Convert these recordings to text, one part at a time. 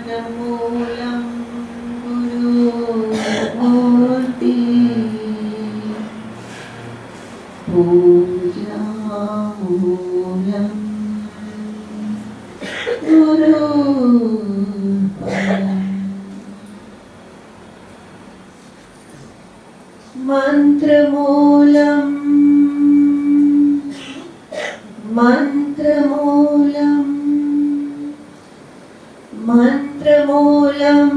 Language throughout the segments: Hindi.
मंत्रमूलं गुरुमूर्ति पूजामूलं गुरुपदम् मंत्रमूलं मंत्रमूलं मंत्रमूलं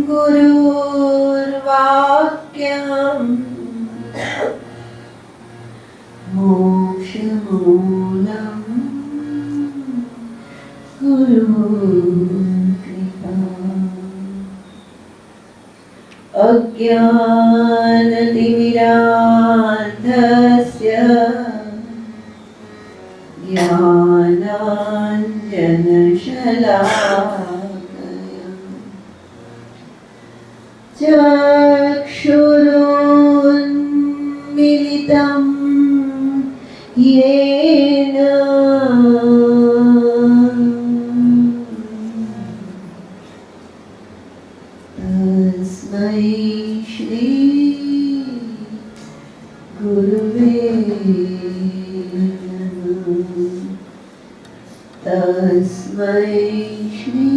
गुरुर्वाक्यम् मोक्षमूलं गुरुकृपा अज्ञानतिमिरान्धस्य ज्ञानाञ्जनशलाकया चक्षुरुन्मिलितं येन तस्मै श्री गुरुवे नमः। तस्मै श्री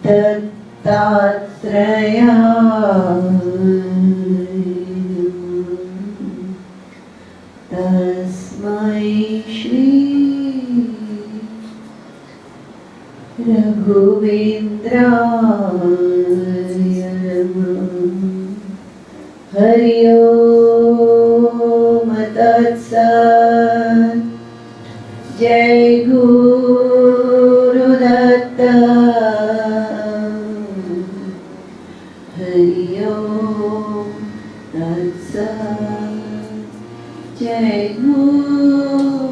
दत्तात्रेयाय तस्मै श्री रघुवेन्द्राय नमः। हरि ओम तत्सत्। जय गुरुदत्त। हरि ओम तत्सत्। जय गुरुदत्त।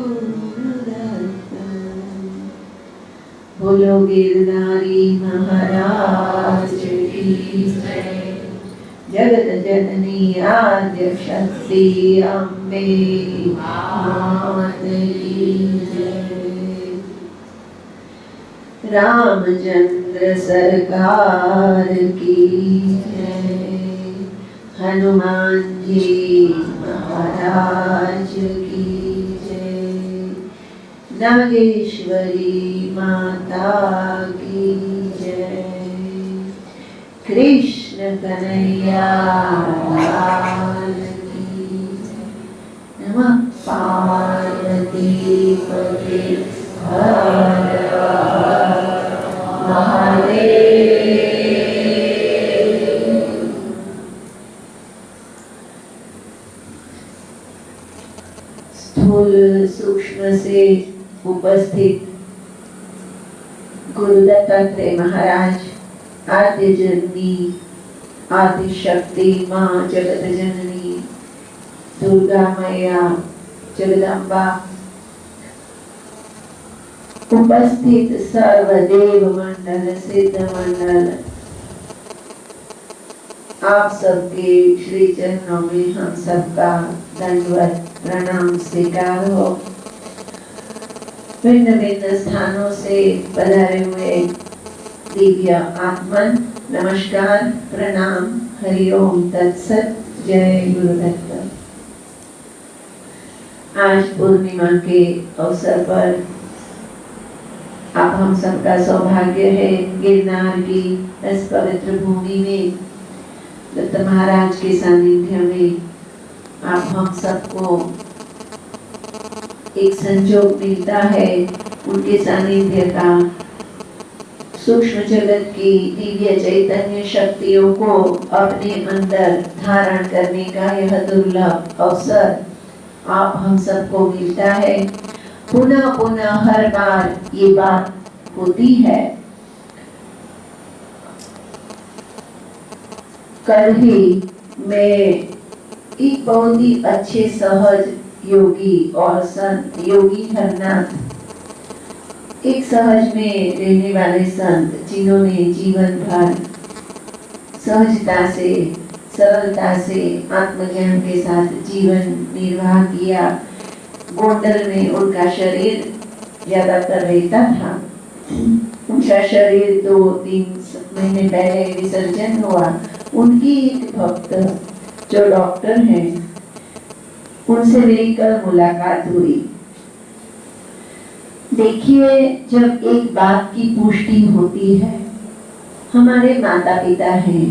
बोलो गिरधारी महाराज की जय। जगत जननी आद्य शक्ति अम्बे मात की जय। रामचंद्र सरकार की जय। हनुमान जी महाराज की जय। नागेश्वरी माता की जय। कृष्ण कन्हैया लाल की जय। नमः पार्वती पते हर हर महादेव। स्थूल सूक्ष्म से उपस्थित गुरु दत्तात्रेय महाराज, आद्य जननी आदि शक्ति माँ जगत जननी दुर्गा मैया जगदम्बा, उपस्थित सर्वदेव मंडल सिद्ध मंडल, आप सबके श्री चरणों में हम सबका दंडवत प्रणाम स्वीकार हो। भिन्न भिन्न स्थानों से पधारे हुए दिव्य आत्मन नमस्कार प्रणाम। हरि ओम तत्सत। जय गुरुदत्त। आज पूर्णिमा के अवसर पर आप हम सबका सौभाग्य है गिरनार की इस पवित्र भूमि में दत्त महाराज के सानिध्य में आप हम सबको एक संजोग मिलता है उनके सानिध्य का। सूक्ष्म जगत की दिव्य चैतन्य शक्तियों को अपने अंदर धारण करने का यह दुर्लभ अवसर आप हम सबको मिलता है। पुनः पुनः हर बार ये बात होती है। कल ही मैं एक बहुत ही अच्छे सहज योगी और संत योगी हरनाथ, एक सहज में रहने वाले संत जिन्होंने जीवन भर सहजता से सरलता से आत्मज्ञान के साथ जीवन निर्वाह किया। गोंडल में उनका शरीर ज्यादातर रहता था। उनका शरीर 2-3 महीने पहले विसर्जन हुआ। उनकी एक भक्त जो डॉक्टर हैं, उनसे मेरी कल मुलाकात हुई। देखिए, जब एक बात की पुष्टि होती है, हमारे माता पिता हैं,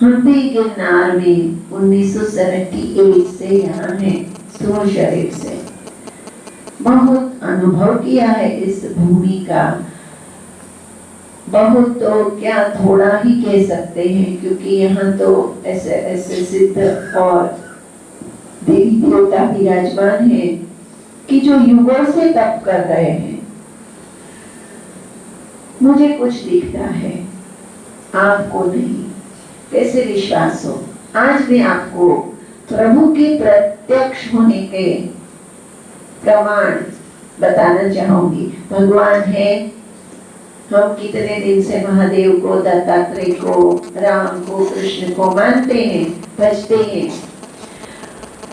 हम भी गिरनार में 1978 से यहाँ हैं, स्थूल शरीर से बहुत अनुभव किया है इस भूमि का। बहुत तो क्या, थोड़ा ही कह सकते हैं, क्योंकि यहाँ तो ऐसे ऐसे सिद्ध और देवी देवता विराजमान है कि जो युगों से तप कर रहे हैं। मुझे कुछ दिखता है, आपको नहीं, कैसे विश्वास हो? आज मैं आपको प्रभु के प्रत्यक्ष होने के प्रमाण बताना चाहूंगी। भगवान है, हम कितने दिन से महादेव को, दत्तात्रेय को, राम को, कृष्ण को मानते हैं, भजते हैं।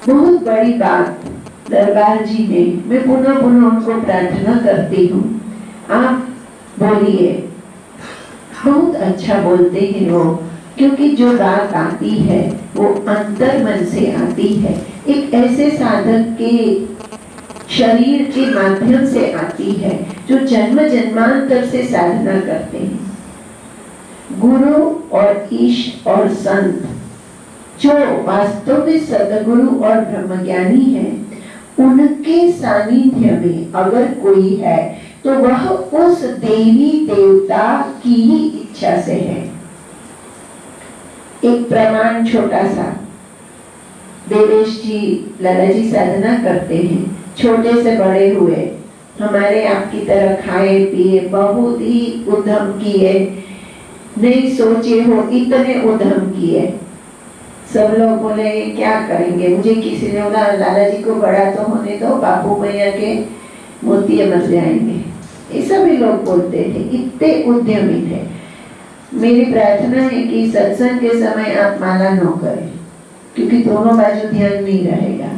बहुत बड़ी बात दरबार जी में मैं पुनः पुनः उनको प्रार्थना करती हूँ, आप बोलिए। बहुत अच्छा बोलते हैं वो, क्योंकि जो बात आती है वो अंतर मन से आती है, एक ऐसे साधक के शरीर के माध्यम से आती है जो जन्म जन्मांतर से साधना करते हैं। गुरु और ईश और संत जो वास्तव में सदगुरु और ब्रह्मज्ञानी है, उनके सानिध्य में अगर कोई है तो वह उस देवी देवता की ही इच्छा से है। एक प्रमाण छोटा सा, देवेश जी, लाला जी साधना करते हैं, छोटे से बड़े हुए, हमारे आपकी तरह खाए पिए, बहुत ही उद्यम किए, नहीं सोचे हो इतने उद्यम किए। सब लोग बोले क्या करेंगे, मुझे किसी ने बोला लाला जी को बड़ा तो होने दो, बापू मैया के मोती मर जाएंगे, ये सभी लोग बोलते थे, इतने उद्यमी थे। मेरी प्रार्थना है कि सत्संग के समय आप माला न करें, क्योंकि दोनों बाजू ध्यान नहीं रहेगा।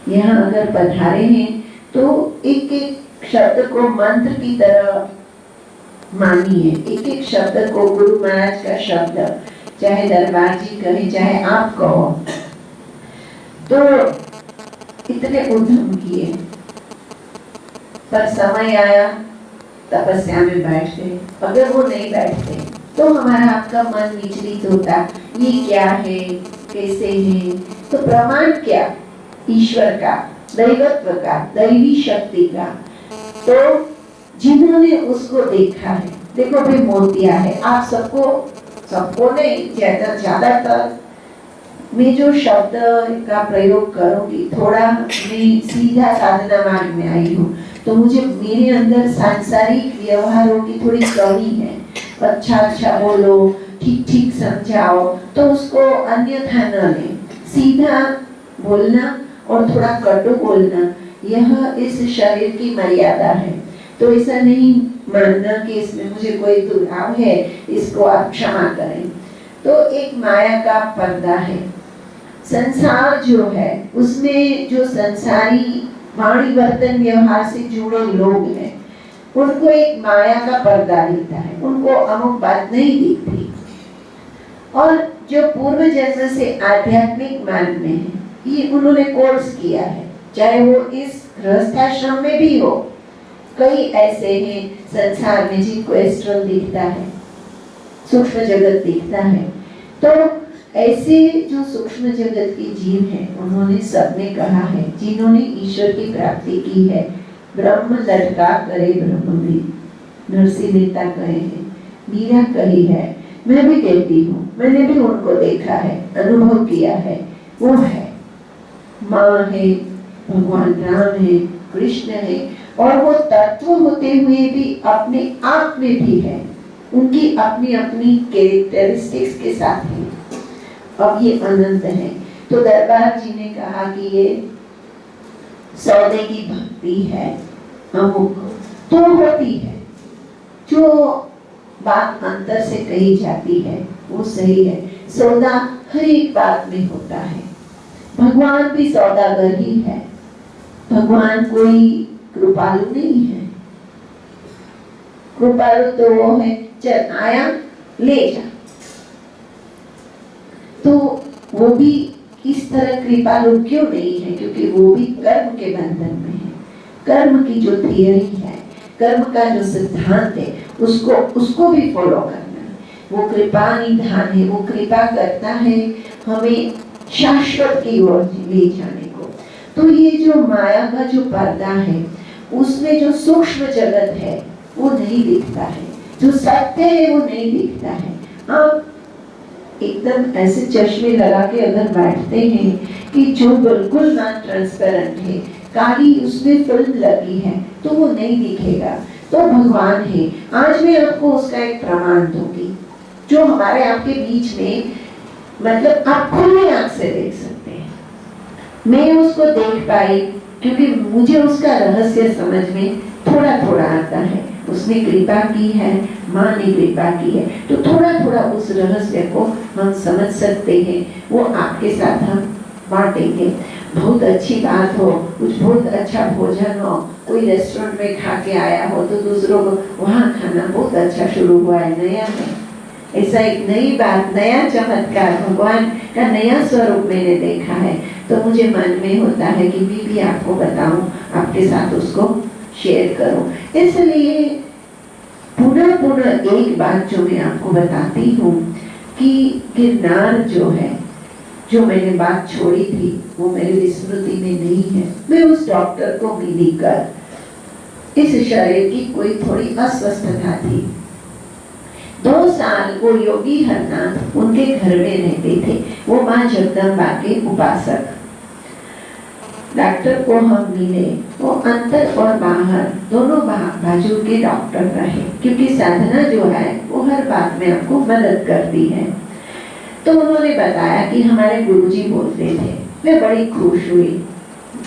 यहाँ अगर पधारे हैं तो एक एक शब्द को मंत्र की तरह मानिए, एक एक शब्द को, गुरु महाराज का शब्द, चाहे दरबार जी कहे चाहे आप कहो, तो इतने उद्यम किए। पर समय आया, तपस्या में बैठ गए। अगर वो नहीं बैठते तो हमारा आपका मन विचलित होता, ये क्या है, कैसे है। तो प्रमाण क्या? ईश्वर का, दैवत्व का, दैवी शक्ति का। तो जिन्होंने उसको देखा है, देखो भाई मोतिया है, आप सबको नहीं, ज्यादातर मैं जो शब्द का प्रयोग करूंगी, थोड़ा मैं सीधा साधना मार्ग में आई हूँ, तो मुझे मेरे अंदर सांसारिक व्यवहारों की थोड़ी कमी है। अच्छा बोलो, ठीक ठीक समझाओ, तो उसको अन्यथा न ले। सीधा बोलना और थोड़ा कटु बोलना, यह इस शरीर की मर्यादा है। तो ऐसा नहीं मानना कि इसमें मुझे कोई दुराव है, इसको आप क्षमा करें। तो एक माया का पर्दा है। संसार जो है उसमें जो संसारी वाणी वर्तन व्यवहार से जुड़े लोग हैं, उनको एक माया का पर्दा दिखता है, उनको अमुक बात नहीं दिखती। और जो पूर्व जन्म से आध्यात्मिक मार्ग में है, ये उन्होंने कोर्स किया है, चाहे वो इस गृहस्थाश्रम में भी हो। कई ऐसे हैं संसार में जिनको एस्ट्रल दिखता है, सूक्ष्म जगत दिखता है। तो ऐसे जो सूक्ष्म जगत के जीव हैं, उन्होंने सबने कहा है, जिन्होंने ईश्वर की प्राप्ति की है, ब्रह्म लटका करे ब्रह्म में, नरसिंह मेहता कहे हैं, मीरा कही है, मैं भी कहती हूँ, मैंने भी उनको देखा है, अनुभव किया है। वो है, माँ है, भगवान राम है, कृष्ण है, और वो तत्व होते हुए भी अपने आप में भी है, उनकी अपनी अपनी कैरेक्टरिस्टिक्स के साथ है। अब ये अनंत है। तो दरबार जी ने कहा कि ये सौदे की भक्ति है, अमुक तो होती है। जो बात अंतर से कही जाती है वो सही है। सौदा हर एक बात में होता है। भगवान भी सौदागर ही है। भगवान कोई कृपालु नहीं है। कृपालु तो वो है, चल आया ले जा। तो वो भी इस तरह कृपालु क्यों नहीं है? क्योंकि वो भी कर्म के बंधन में है। कर्म की जो थियरी है, कर्म का जो सिद्धांत है, उसको भी फॉलो करना है। वो कृपा निधान है, वो कृपा करता है हमें शाश्वत की ओर ले जाने को। तो ये जो माया का जो पर्दा है, उसमें जो सूक्ष्म जगत है वो नहीं दिखता है, जो सत्य है वो नहीं दिखता है। आप एकदम ऐसे चश्मे लगा के अगर बैठते हैं कि जो बिल्कुल नॉन ट्रांसपेरेंट है, काली उसमें फिल्म लगी है, तो वो नहीं दिखेगा। तो भगवान है। आज मैं आपको उसका एक प्रमाण दूंगी जो हमारे आपके बीच में, मतलब आप खुली आंख से देख सकते हैं। मैं उसको देख पाई क्योंकि मुझे उसका रहस्य समझ में थोड़ा थोड़ा आता है। उसने कृपा की है, माँ ने कृपा की है, तो थोड़ा थोड़ा उस रहस्य को हम समझ सकते हैं। वो आपके साथ हम बांटेंगे। बहुत अच्छी बात हो, कुछ बहुत अच्छा भोजन हो, कोई रेस्टोरेंट में खा के आया हो तो दूसरों को वहाँ खाना बहुत अच्छा शुरू हुआ है, नया है, ऐसा एक नई बात, नया चमत्कार, भगवान का नया स्वरूप मैंने देखा है, तो मुझे मन में होता है कि मैं भी आपको बताऊं, आपके साथ उसको शेयर करूं। इसलिए पुनः पुनः एक बात जो मैं आपको बताती हूँ कि गिरनार जो है, जो मैंने बात छोड़ी थी वो मेरी स्मृति में नहीं है। मैं उस डॉक्टर को मिली कर, इस शरीर की कोई थोड़ी अस्वस्थता थी। 2 साल वो योगी हरनाथ उनके घर में रहते थे। वो माँ जगदम्बा के उपासक। डॉक्टर को हम मिले, वो अंदर और बाहर दोनों बाजू के डॉक्टर रहे, क्योंकि साधना जो है वो हर बात में आपको मदद करती है। तो उन्होंने बताया कि हमारे गुरुजी बोलते थे। मैं बड़ी खुश हुई।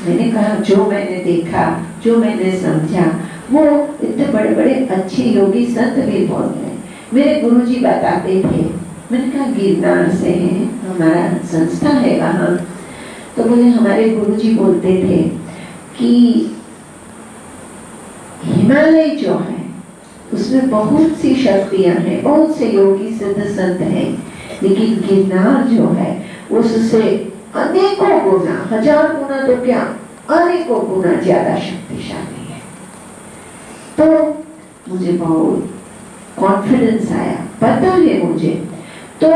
मैंने कहा जो मैंने देखा, जो मैंने समझा, वो इतने बड़े बड़े अच्छे योगी संत भी बोल रहे। मेरे गुरुजी बताते थे। मैंने कहा गिरनार से है, हमारा संस्था है वहाँ। तो बोले हमारे गुरुजी बोलते थे कि हिमालय जो है उसमें बहुत सी शक्तियां हैं, बहुत से योगी सिद्ध संत हैं, लेकिन गिरनार जो है उससे अनेकों गुना, 1000 गुना तो क्या, अनेकों गुना ज्यादा शक्तिशाली है। तो मुझे बहुत कॉन्फिडेंस आया, पता है मुझे। तो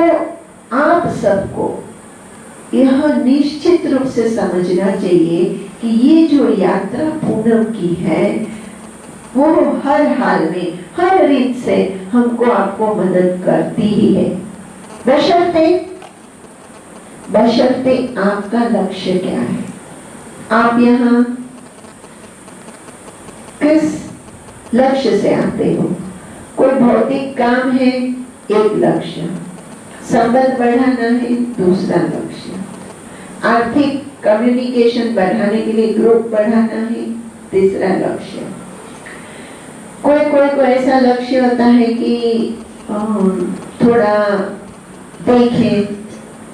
आप सबको यह निश्चित रूप से समझना चाहिए कि ये जो यात्रा पूनम की है वो हर हाल में, हर रीत से हमको आपको मदद करती ही है, बशर्ते आपका लक्ष्य क्या है। आप यहाँ किस लक्ष्य से आते हो? कोई भौतिक काम है, एक लक्ष्य, संबंध बढ़ाना है, दूसरा लक्ष्य, आर्थिक कम्युनिकेशन बढ़ाने के लिए ग्रुप बढ़ाना है, तीसरा लक्ष्य। कोई को ऐसा लक्ष्य होता है कि थोड़ा देखें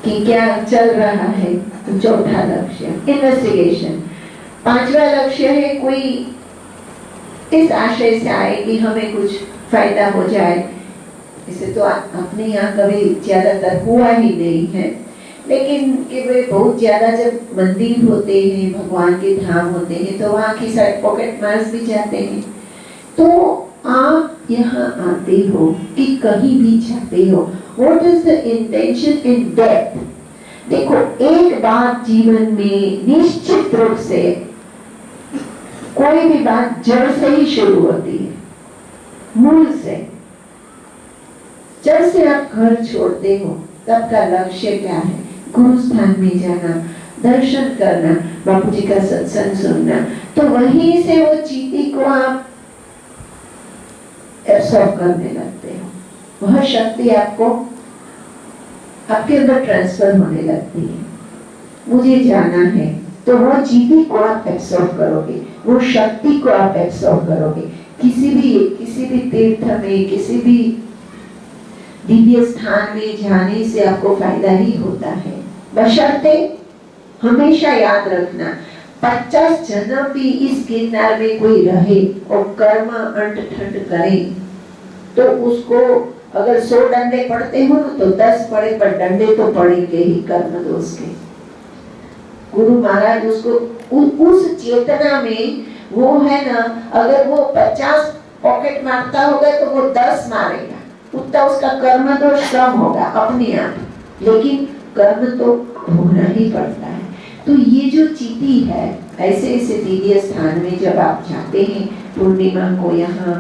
कि क्या चल रहा है, तो चौथा लक्ष्य इन्वेस्टिगेशन। 5वां लक्ष्य है कोई इस आशय से आए कि हमें कुछ फायदा हो जाए। इसे तो अपने यहाँ कभी ज्यादातर हुआ ही नहीं है, लेकिन कि वे बहुत ज्यादा जब मंदिर होते हैं, भगवान के धाम होते हैं, तो वहाँ की साइड पॉकेट मार्स भी जाते हैं। तो आप यहाँ आते हो कि कहीं भी जाते हो, what is the intention in death? देखो, एक बात जीवन में निश्चित रूप से, कोई भी बात जड़ से ही शुरू होती है, मूल से। जब से आप घर छोड़ते हो तब का लक्ष्य क्या है? गुरु स्थान में जाना, दर्शन करना, बापू जी का सत्संग सुनना। तो वहीं से वो चीटी को आप एब्सॉर्ब करने लगते हो, वह शक्ति आपको आपके अंदर ट्रांसफर होने लगती है। मुझे जाना है, तो वो चीटी को आप एब्सॉर्ब करोगे, वो शक्ति को आप एब्सॉर्ब करोगे। किसी भी तीर्थ में, किसी भी दिव्य स्थान में जाने से आपको फायदा ही होता है, बशर्ते हमेशा याद रखना 50 जन्म भी इस गिरनार में कोई रहे और कर्म अंट ठंड करे, तो उसको अगर 100 डंडे पड़ते हो तो 10 पड़े, पर डंडे तो पड़ेंगे ही कर्म दोष के। गुरु महाराज उसको उस चेतना में वो है ना, अगर वो 50 पॉकेट मारता होगा तो वो 10 मारेगा, उतना उसका कर्म दोष कम होगा अपने आप, लेकिन कर्म तो भोगना ही पड़ता है। तो ये जो चीटी है, ऐसे ऐसे दिव्य स्थान में जब आप जाते हैं पूर्णिमा को यहाँ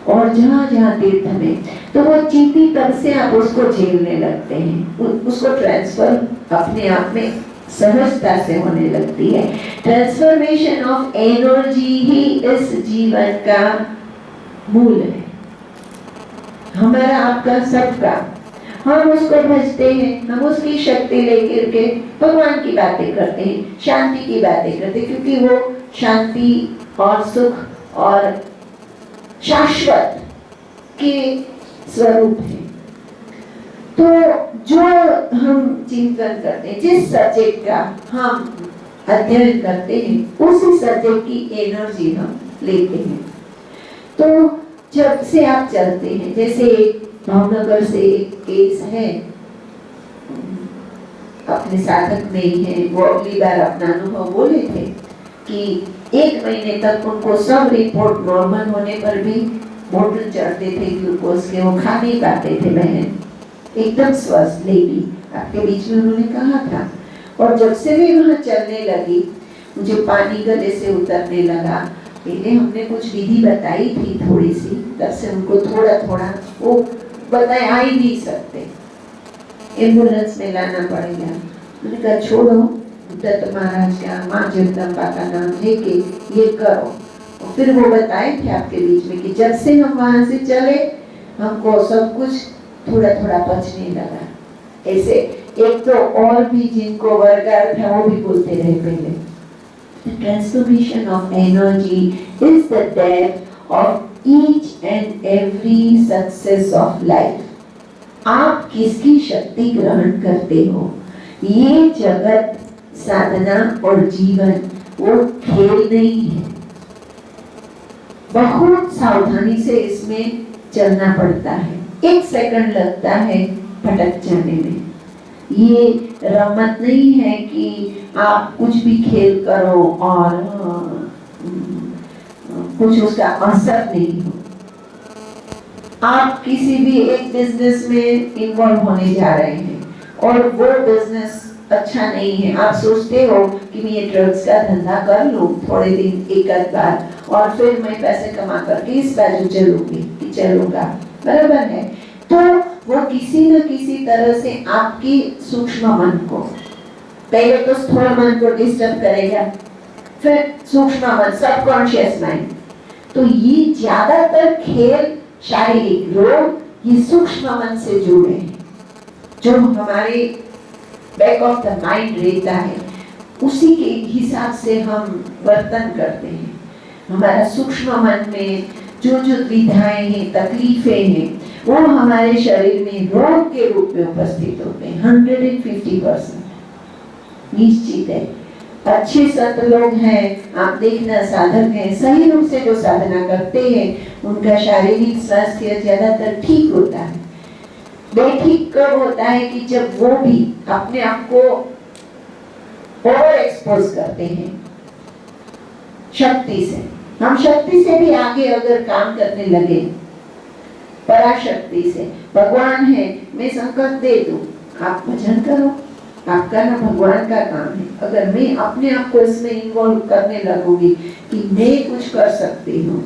और जहाँ जहाँ तीर्थ में, तो वो चीटी तब से आप उसको झेलने लगते हैं, उसको ट्रांसफर अपने आप में सहजता से होने लगती है। ट्रांसफॉर्मेशन ऑफ एनर्जी ही इस जीवन का मूल है, हमारा आपका सबका। हम उसको भजते हैं, हम उसकी शक्ति लेकर के भगवान की बातें करते हैं, शांति की बातें करते हैं, क्योंकि वो शांति और सुख और शाश्वत के स्वरूप है। तो जो हम चिंतन करते हैं, जिस सब्जेक्ट का हम अध्ययन करते हैं, उसी सब्जेक्ट की एनर्जी हम लेते हैं। तो जब से आप चलते हैं, जैसे भावनगर से एक केस है, अपने साधक में ही है, वो अगली बार अपना अनुभव बोले थे कि 1 महीने तक उनको सब रिपोर्ट नॉर्मल होने पर भी बोतल चढ़ते थे ग्लूकोज के, वो खा नहीं पाते थे बहन, एकदम स्वस्थ लेडी, आपके बीच में उन्होंने कहा था। और जब से भी वहाँ चलने लगी, मुझे पानी गले से उतरने लगा। पहले हमने कुछ विधि बताई थी थोड़ी सी, तब से उनको थोड़ा थोड़ा वो बताए, आ ही नहीं सकते, एम्बुलेंस में लाना पड़ेगा। मैंने कहा छोड़ो, दत्त महाराज का, माँ जगदम्बा का नाम लेके ये करो। और फिर वो बताए थे आपके बीच में कि जब से हम वहां से चले, हमको सब कुछ थोड़ा थोड़ा पचने लगा। ऐसे एक तो और भी जिनको वर्गार्थ है वो भी बोलते रहे पहले, the transformation of energy is the depth of each and every success of life. आप किसकी शक्ति ग्रहण करते हो, ये जगत, साधना और जीवन वो खेल नहीं है। बहुत सावधानी से इसमें चलना पड़ता है, 1 सेकंड लगता है भटक जाने में। ये रमत नहीं है कि आप कुछ भी खेल करो और कुछ उसका असर नहीं हो। आप किसी भी एक बिजनेस में इन्वॉल्व होने जा रहे हैं और वो बिजनेस अच्छा नहीं है, आप सोचते हो कि मैं ये ड्रग्स का धंधा कर लूं थोड़े दिन, एक आध बार, और फिर मैं पैसे कमा करके इस बाजू चलूंगा, बराबर है। तो वो किसी न किसी तरह से आपकी सूक्ष्म मन को, पहले तो स्थूल मन को डिस्टर्ब करेगा, फिर सूक्ष्म मन, सबकॉन्शियस माइंड। तो ये ज्यादातर खेल, शारीरिक रोग ये सूक्ष्म मन से जुड़े हैं, जो हमारे बैक ऑफ द माइंड रहता है, उसी के हिसाब से हम वर्तन करते हैं। हमारा सूक्ष्म मन में जो जो द्विधाएं हैं, तकलीफें हैं, वो हमारे शरीर में रोग के रूप में उपस्थित होते हैं। 150% निश्चित है। अच्छे संत लोग हैं, आप देखना, साधक हैं, सही रूप से जो साधना करते हैं, उनका शारीरिक स्वास्थ्य ज्यादातर ठीक होता है। बेठीक कब होता है कि जब वो भी अपने आप को ओवर एक्सपोज करते हैं शक्ति से। हम शक्ति से भी आगे अगर काम करने लगे, पराशक्ति से, भगवान है, मैं संकल्प दे दूं, आप भजन करो, आपका ना भगवान का काम है। अगर मैं अपने आप को इसमें इन्वॉल्व करने लगूंगी कि मैं कुछ कर सकती हूँ,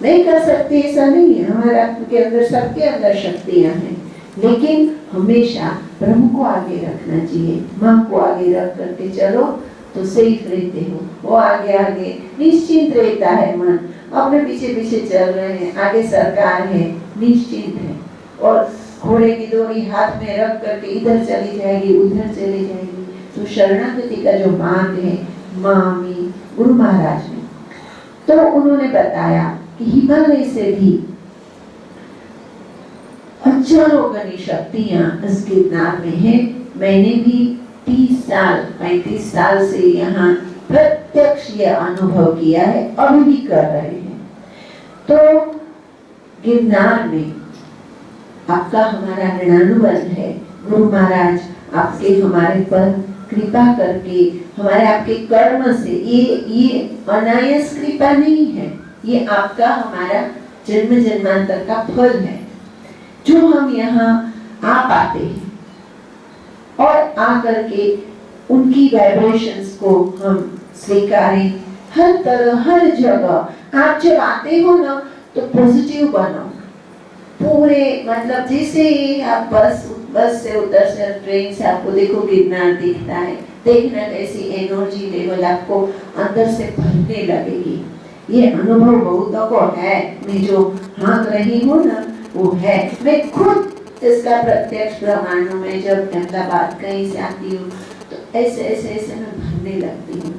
नहीं कर सकती ऐसा नहीं है, हमारे आपके अंदर, सबके अंदर शक्तियां हैं, लेकिन हमेशा प्रभु को आगे रखना चाहिए। माँ को आगे रख करके चलो तो सेफ रहते हो, वो आगे आगे निश्चिंत रहता है मन, अपने पीछे पीछे चल रहे हैं, आगे सरकार है, निश्चिंत है। और घोड़े की डोरी हाथ में रख करके इधर चली जाएगी, उधर चली जाएगी। तो शरणागति का जो मार्ग है, मामी गुरु महाराज ने तो उन्होंने बताया कि हिमालय से भी हजारों गणी शक्तियां इस गिरनार में है। मैंने भी 30 साल 35 साल से यहाँ प्रत्यक्ष ये अनुभव किया है, अभी भी कर रहे हैं। तो गिरनार में आपका हमारा ऋणानुबंध है। गुरु महाराज आपके हमारे पर कृपा करके, हमारे आपके कर्म से, ये अनायास कृपा नहीं है, ये आपका हमारा जन्म जन्मांतर का फल है जो हम यहाँ आ पाते हैं और आ करके उनकी वाइब्रेशंस को हम स्वीकारें। हर तरह हर जगह आप जब आते हो ना तो पॉजिटिव बनो पूरे, मतलब जैसे आप बस से उतर से ट्रेन से आपको देखो गिरनार दिखता है, देखना कैसी एनर्जी लेवल आपको अंदर से भरने लगेगी। ये अनुभव बहुतों को है, मैं जो हाँक रही हूँ ना वो है, मैं खुद इसका प्रत्यक्ष प्रमाण हूँ। मैं जब अहमदाबाद कहीं से आती हूँ तो ऐसे ऐसे ऐसे मैं भरने लगती हूँ।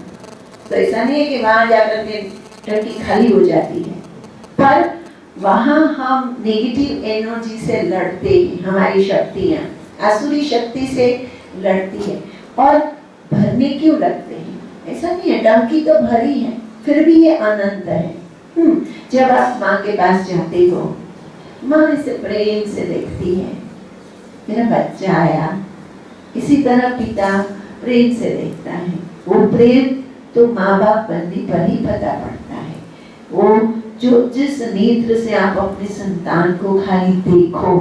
तो ऐसा नहीं है कि वहां जाकर के टंकी खाली हो जाती है, पर वहां हम नेगेटिव एनर्जी से लड़ते हैं, हमारी शक्तियां आसुरी शक्ति से लड़ती है और भरने क्यों लगते हैं? ऐसा नहीं है, टंकी तो भरी है फिर भी ये अनंत है। जब आप माँ के पास जाते हो, माँ इसे प्रेम से देखती है, मेरा बच्चा आया। इसी तरह पिता प्रेम से देखता है, वो प्रेम तो माँ बाप बनने पर ही पता पड़ता है। वो जो जिस नेत्र से आप अपने संतान को खाली देखो,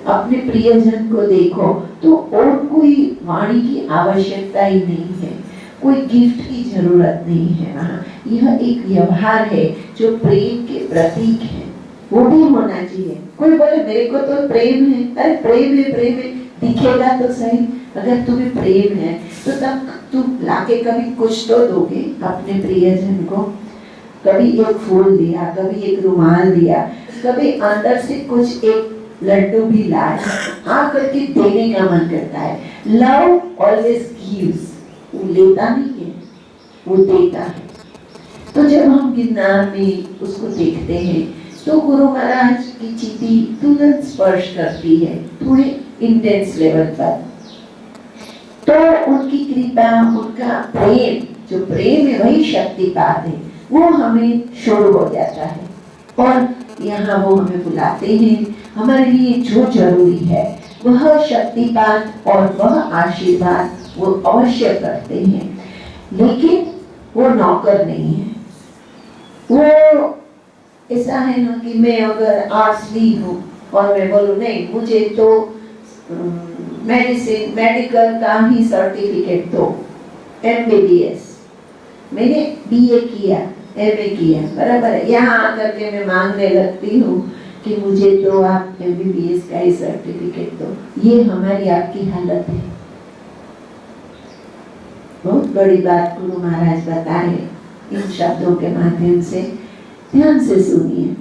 अपने प्रियजन को देखो, तो और कोई वाणी की आवश्यकता ही नहीं है, कोई गिफ्ट की जरूरत नहीं है वहाँ। यह एक व्यवहार है जो प्रेम के प्रतीक है, वो भी होना चाहिए। कोई बोले मेरे को तो प्रेम है, अरे प्रेम है दिखेगा तो सही। अगर तुम्हें प्रेम है तो तब तुम लाके कभी कुछ तो दोगे अपने प्रियजन को। कभी एक फूल दिया, कभी एक रुमाल दिया, कभी अंदर से कुछ एक लड्डू भी लाए, हाँ करके देने का मन करता है। लव ऑलवेज गिव्स, वो लेता नहीं है, वो देता है। तो जब हम गिरनार में उसको देखते हैं तो गुरु महाराज की चिति तुरंत स्पर्श करती है थोड़े इंटेंस लेवल पर। तो उनकी कृपा, उनका प्रेम, जो प्रेम है वही शक्तिपात है, वो हमें शुरू हो जाता है और यहाँ वो हमें बुलाते हैं। हमारे लिए जो जरूरी है वह शक्तिपात और वह आशीर्वाद वो अवश्य करते हैं, लेकिन वो नौकर नहीं है। वो ऐसा है ना कि मैं अगर आर्ट्स ली हूँ और मैं बोलूँ नहीं मुझे तो मेडिकल का ही सर्टिफिकेट दो, MBBS, मैंने BA किया, MA किया, बराबर है। यहाँ आकर के मैं मांगने लगती हूँ कि मुझे तो आप MBBS का ही सर्टिफिकेट दो। ये हमारी आपकी हालत है। बहुत बड़ी बात गुरु महाराज बताए इन शब्दों के माध्यम से, ध्यान से सुनिए।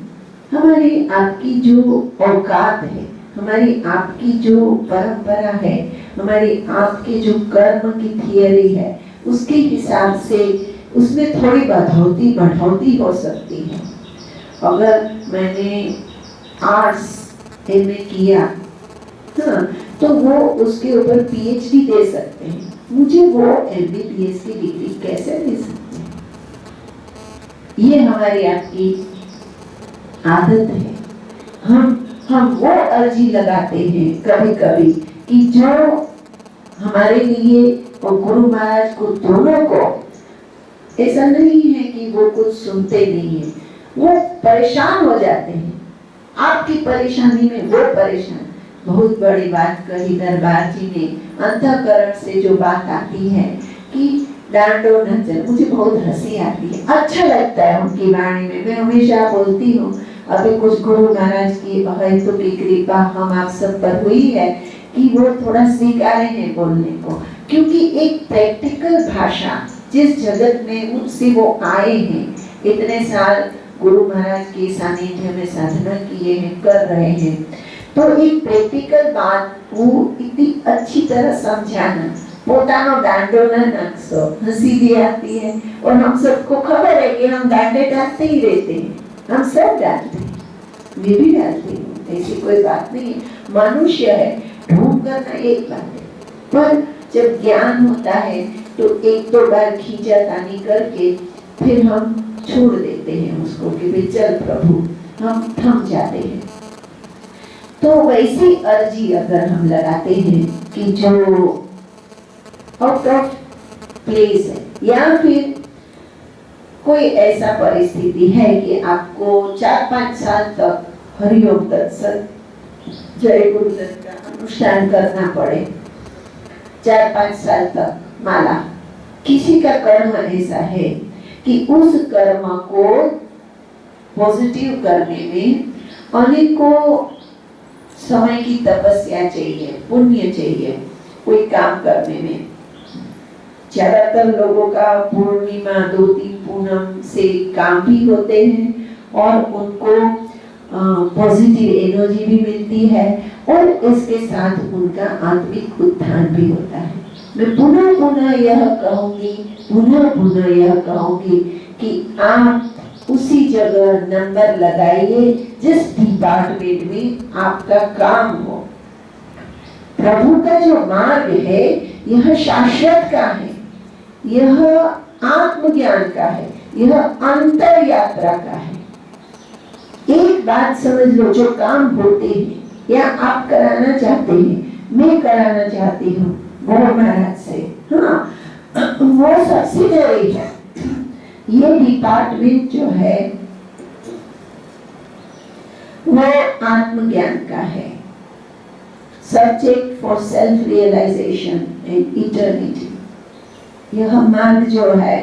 हमारी आपकी जो औकात है, हमारी आपकी जो परंपरा है, हमारी आपके जो कर्म की थियरी है, उसके हिसाब से उसमें थोड़ी बढ़ोतरी हो सकती है। अगर मैंने आर्ट्स MA किया तो वो उसके ऊपर PhD दे सकते हैं, मुझे वो MBBS की डिग्री कैसे दे सकते हैं? ये हमारी आपकी आदत है। हम वो अर्जी लगाते हैं कभी कभी कि जो हमारे लिए और गुरु महाराज को दोनों को, ऐसा नहीं है कि वो कुछ सुनते नहीं है, वो परेशान हो जाते हैं आपकी परेशानी में, वो परेशान। बहुत बड़ी बात कही दरबार जी ने, अंतःकरण से जो बात आती है कि डांडो न चल, मुझे बहुत हंसी आती है, अच्छा लगता है उनकी वाणी में। मैं हमेशा बोलती हूँ, अभी कुछ गुरु महाराज की अहेतुक की कृपा हम आप सब पर हुई है कि वो थोड़ा स्वीकारे हैं बोलने को, क्योंकि एक प्रैक्टिकल भाषा जिस जगत में उससे वो आए हैं, इतने साल गुरु महाराज के सानिध्य में साधना किए हैं, कर रहे हैं, तो एक प्रैक्टिकल बात वो इतनी अच्छी तरह समझाना, पोतानो दांडो न नक्सो, हंसी भी आती है। और हम सबको खबर है कि हम दांडे डालते ही रहते हैं, हम सब डालते हैं, मैं भी डालती हूँ, ऐसी कोई बात नहीं है। मनुष्य है, ढूंढ करना एक बात है, पर जब ज्ञान होता है तो एक दो बार खींचातानी करके फिर हम छोड़ देते हैं उसको कि भाई चल प्रभु, हम थम जाते हैं। तो वैसी अर्जी अगर हम लगाते हैं कि जो आउट ऑफ प्लेस है, या फिर कोई ऐसा परिस्थिति है कि आपको 4-5 साल तक हरिओम तत्सत जय गुरुदत्त का अनुष्ठान करना पड़े, 4-5 साल तक माला, किसी का कर्म ऐसा है कि उस कर्म को पॉजिटिव करने में अनेकों समय की तपस्या चाहिए, पुण्य चाहिए, कोई काम करने में। ज्यादातर लोगों का पूर्णिमा 2-3 पूनम से काम भी होते हैं और उनको पॉजिटिव एनर्जी भी मिलती है और इसके साथ उनका आत्मिक उत्थान भी होता है। मैं पुनः यह कहूंगी कि आप उसी जगह नंबर लगाइए जिस डिपार्टमेंट में आपका काम हो। प्रभु का जो मार्ग है यह शाश्वत का है, यह आत्मज्ञान का है, यह अंतर यात्रा का है। एक बात समझ लो, जो काम होते हैं या आप कराना चाहते हैं, मैं कराना चाहती हूँ गुरु महाराज से, हाँ, वो सब्सिडरी है। ये डिपार्टमेंट जो है वो आत्मज्ञान का है, subject for self realisation and eternity. यह मार्ग जो है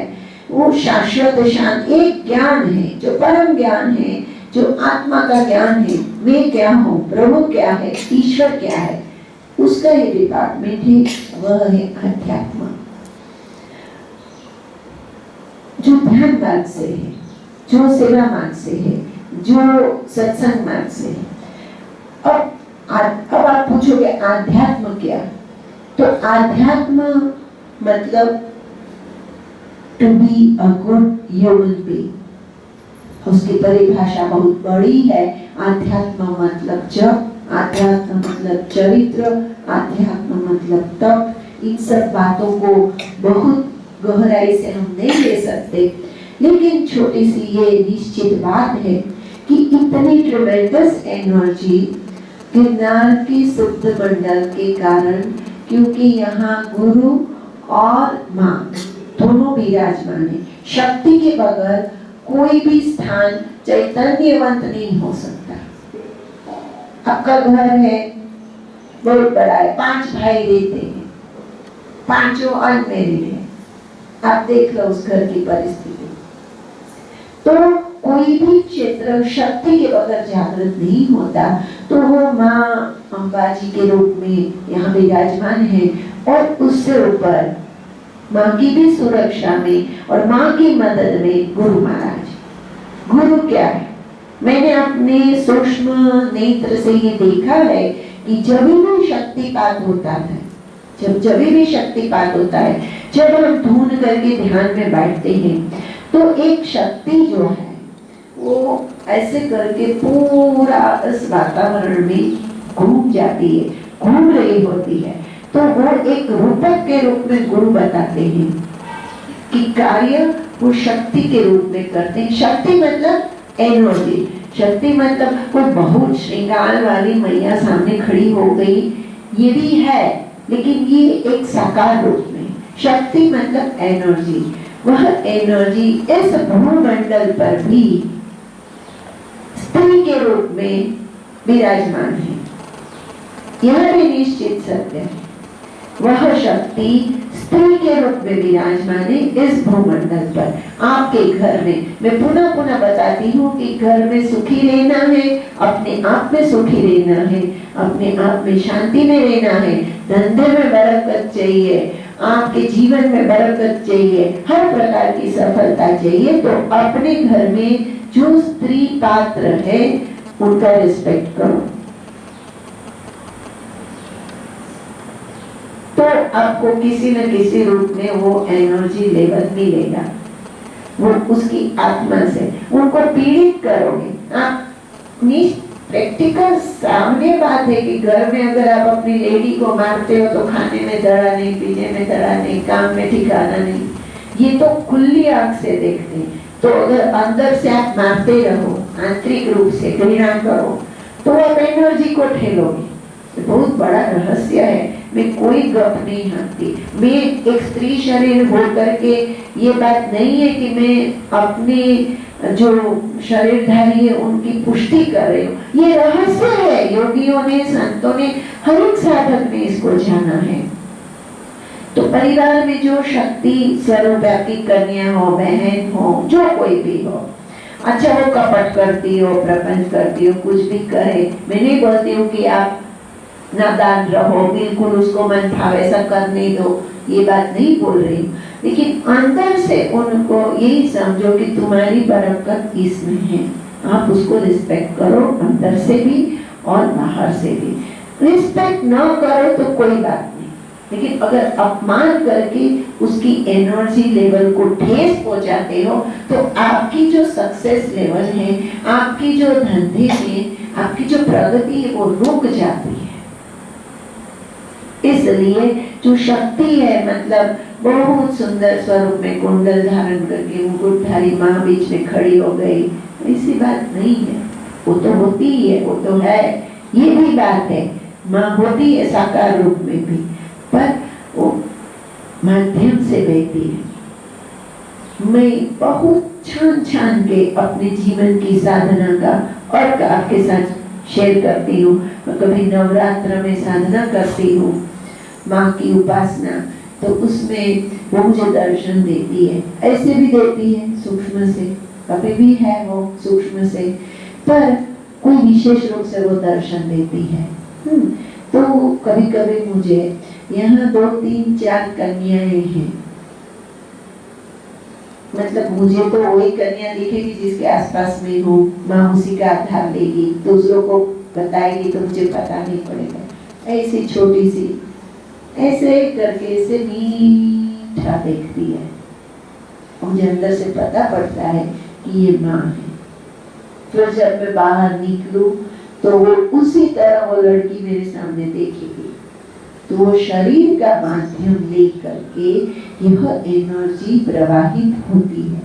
वो शाश्वत शांत एक ज्ञान है, जो परम ज्ञान है, जो आत्मा का ज्ञान है। मैं क्या हूँ, प्रभु क्या है, ईश्वर क्या है, उसका ये डिपार्टमेंट है, वह है अध्यात्म, जो ध्यान मार्ग से है, जो सेवा मार्ग से है, जो सत्संग मार्ग से है। अब आप पूछोगे आध्यात्म क्या, तो आध्यात्म मतलब to be a good human being. उसकी परिभाषा बहुत बड़ी है। आध्यात्म मतलब जप, आध्यात्म मतलब चरित्र, आध्यात्म मतलब तप। इन सब बातों को बहुत गहराई से हम नहीं ले सकते, लेकिन छोटी सी ये निश्चित बात है कि इतनी ट्रेमेंडस एनर्जी गिरनार के शुद्ध मंडल के कारण, क्योंकि यहाँ गुरु और माँ दोनों विराजमान है। शक्ति के बगैर कोई भी स्थान चैतन्यवंत नहीं हो सकता। आपका घर है, बहुत बड़ा है, 5 भाई रहते हैं, 5 अनमैरिड है, आप देख लो उस घर की परिस्थिति। तो कोई भी क्षेत्र शक्ति के बगैर जागृत नहीं होता। तो वो माँ अंबाजी के रूप में यहाँ विराजमान है और उससे ऊपर माँ की भी सुरक्षा में और माँ की मदद में गुरु महाराज। गुरु क्या है, मैंने अपने सूक्ष्म नेत्र से ये देखा है कि जब भी शक्तिपात होता है, जब भी शक्तिपात होता है, जब हम धून करके ध्यान में बैठते हैं, तो एक शक्ति जो है वो ऐसे करके पूरा इस वातावरण में घूम जाती है, घूम रही होती है। तो वो एक रूपक के रूप में गुरु बताते हैं कि कार्य वो शक्ति के रूप में करते हैं। शक्ति मतलब एनर्जी, शक्ति मतलब कोई बहुत श्रृंगार वाली मैया सामने खड़ी हो गई, ये भी है, लेकिन ये एक साकार रूप में। शक्ति मतलब एनर्जी, वह एनर्जी इस भूमंडल पर भी स्त्री के रूप में विराजमान है। यह भी निश्चित सत्य है, वह शक्ति स्त्री के रूप में विराजमान है इस भूमंडल पर, आपके घर में। मैं पुनः बताती हूँ कि घर में सुखी रहना है, अपने आप में सुखी रहना है, अपने आप में शांति में रहना है, धंधे में बरकत चाहिए, आपके जीवन में बरकत चाहिए, हर प्रकार की सफलता चाहिए, तो अपने घर में जो स्त्री पात्र है उनका रिस्पेक्ट करो। तो आपको किसी न किसी रूप में वो एनर्जी लेवल मिलेगा, वो उसकी आत्मा से। उनको पीड़ित करोगे आप, प्रैक्टिकल सामने बात है कि घर में अगर आप अपनी लेडी को मारते हो तो खाने में दड़ा नहीं, पीने में दड़ा नहीं, काम में ठिकाना नहीं, ये तो खुली आंख से देखते हैं। तो अगर अंदर से आप मारते रहो, आंतरिक रूप से घृणा करो, तो आप एनर्जी को ठेलोगे। बहुत बड़ा रहस्य है। मैं कोई गप नहीं हाथी। मैं एक स्त्री शरीर हो करके ये बात नहीं है कि मैं अपने जो शरीरधारी है उनकी पुष्टि कर रही हूँ। ये रहस्य है। योगियों ने, संतों ने, हर एक साधक ने इसको जाना है। तो परिवार में जो शक्ति स्वरूपी कन्या हो, बहन हो, जो कोई भी हो, अच्छा वो कपट करती हो, प्रपंच करती हो, कुछ भी करे, मैं नहीं बोलती हूँ कि आप नादान रहो, बिल्कुल उसको मन भाव ऐसा करने दो, ये बात नहीं बोल रही हूँ। लेकिन अंदर से उनको यही समझो कि तुम्हारी बरकत इसमें है। आप उसको रिस्पेक्ट करो, अंदर से भी और बाहर से भी। रिस्पेक्ट न करो तो कोई बात नहीं, लेकिन अगर अपमान करके उसकी एनर्जी लेवल को ठेस पहुंचाते हो तो आपकी जो सक्सेस लेवल है, आपकी जो धंधे में आपकी जो प्रगति है वो रुक जाती है। इसलिए जो शक्ति है, मतलब बहुत सुंदर स्वरूप में कुंडल धारण करके मुकुटधारी माँ बीच में खड़ी हो गई, ऐसी बात नहीं है। वो तो होती ही है, वो तो है, ये भी बात है। माँ होती है साकार रूप में भी, पर वो माध्यम से बहती है। मैं बहुत छान के अपने जीवन की साधना का और आपके साथ शेयर करती हूँ। मैं कभी नवरात्र में साधना करती हूँ, माँ की उपासना, तो उसमें वो मुझे दर्शन देती है। ऐसे भी देती है सूक्ष्म से, कभी भी है वो सूक्ष्म से, पर कोई विशेष रूप से वो दर्शन देती है। तो कभी कभी मुझे यहाँ 2, 3, 4 कन्याएं हैं, मतलब मुझे तो वही कन्या दिखेगी जिसके आसपास में हूँ, माँ उसी का आधार लेगी, दूसरों को बताएगी तो मुझे पता नहीं पड़ेगा। ऐसी छोटी सी ऐसे करके ऐसे मीठा देखती है, मुझे अंदर से पता पड़ता है कि ये माँ है। फिर जब मैं बाहर निकलूं तो वो उसी तरह वो लड़की मेरे सामने देखेगी। तो वो शरीर का माध्यम लेकर के यह एनर्जी प्रवाहित होती है।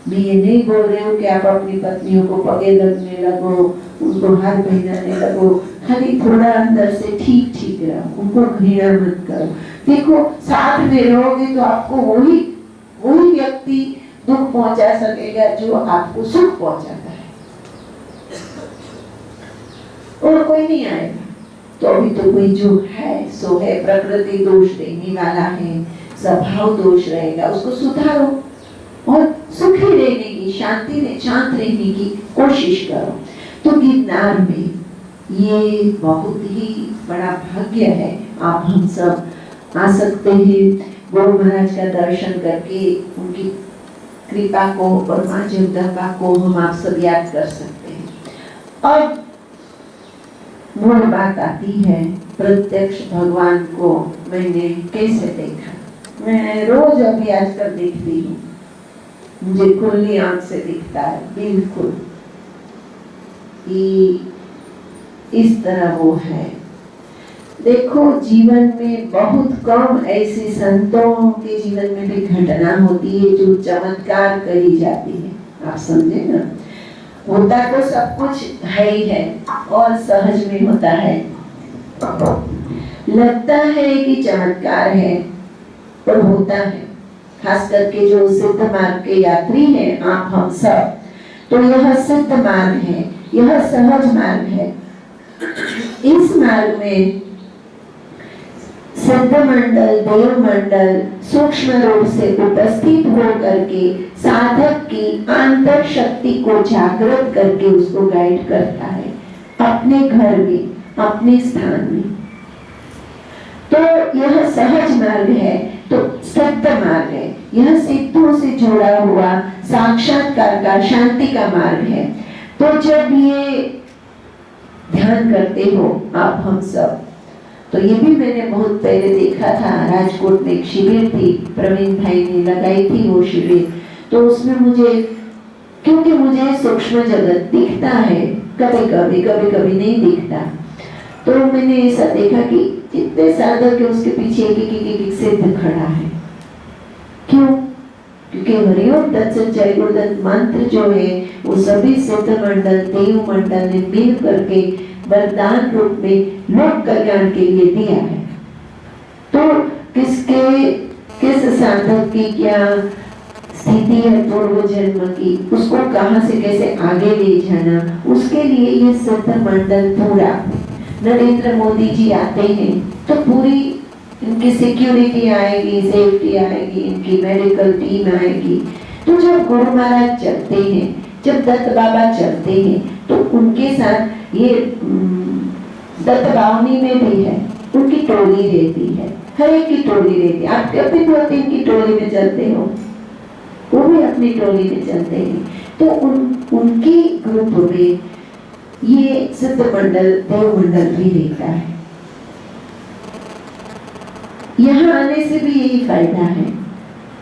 मैं ये नहीं बोल रही हूँ कि आप अपनी पत्नियों को पगे लगने लगो, उनको हाथ पहनाने लगो, खाली थोड़ा अंदर से ठीक रहो, उनको घृणा मत करो। देखो साथ में रहोगे तो आपको वही व्यक्ति दुख पहुंचा सकेगा जो आपको सुख पहुंचाता है, और कोई नहीं आएगा। तो अभी तो कोई जो है सो है, प्रकृति दोष देने वाला है, स्वभाव दोष रहेगा, उसको सुधारो और सुखी रहने की, शांत रहने की कोशिश करो। तो गिरनार में ये बहुत ही बड़ा भाग्य है, आप हम सब आ सकते हैं। गुरु महाराज का दर्शन करके उनकी कृपा को और माँ जगदम्बा को हम आप सब याद कर सकते हैं। अब मूल बात आती है, प्रत्यक्ष भगवान को मैंने कैसे देखा। मैं रोज अभी आजकल देखती हूँ, मुझे खुली आंख से दिखता है बिल्कुल कि इस तरह वो है। देखो जीवन में बहुत कम ऐसे संतों के जीवन में भी घटना होती है जो चमत्कार करी जाती है, आप समझे ना। होता तो सब कुछ है ही है और सहज में होता है, लगता है कि चमत्कार है पर होता है। खास करके जो सिद्ध मार्ग के यात्री हैं, आप हम सब, तो यह सिद्ध मार्ग है, यह सहज मार्ग है। इस मार्ग में सिद्ध मंडल, देव मंडल सूक्ष्म रूप से उपस्थित होकर के साधक की आंतर शक्ति को जागृत करके उसको गाइड करता है अपने घर में, अपने स्थान में। तो यह सहज मार्ग है, तो सिद्ध मार्ग है, यह सिद्धों से जुड़ा हुआ साक्षात्कार का, शांति का मार्ग है। तो जब ये ध्यान करते हो आप हम सब, तो ये भी मैंने बहुत पहले देखा था, राजकोट में एक शिविर थी, प्रवीण भाई ने लगाई थी वो शिविर। तो उसमें मुझे, क्योंकि मुझे सूक्ष्म जगत दिखता है, कभी कभी नहीं दिखता, तो मैंने ऐसा देखा कि इतने साधक के उसके पीछे एक सिद्ध खड़ा है। क्यों? क्योंकि के हरिओम तत्सत जय गुरुदत्त मंत्र जो है वो सभी सिद्ध मंडल देव मंडल ने मिल करके वरदान रूप में लोक कल्याण के लिए दिया है। तो किस साधक की क्या स्थिति है पूर्व जन्म की, उसको कहां से कैसे आगे ले जाना, उसके लिए ये सिद्ध मंडल पूरा नरेंद्र मोदी जी आते हैं तो पूरी इनकी सिक्योरिटी आएगी, सेफ्टी आएगी, इनकी मेडिकल टीम आएगी। तो जब गुरु महाराज चलते हैं, जब दत्त बाबा चलते हैं, तो उनके साथ ये दत्त बावनी में भी है, उनकी टोली रहती है, हर एक की टोली रहती है। आप कभी भी इनकी टोली में चलते हो, वो भी अपनी टोली में चलते हैं। तो उनकी ग्रुप में ये सिद्ध मंडल देव मंडल भी रहता है। यहाँ आने से भी यही फायदा है,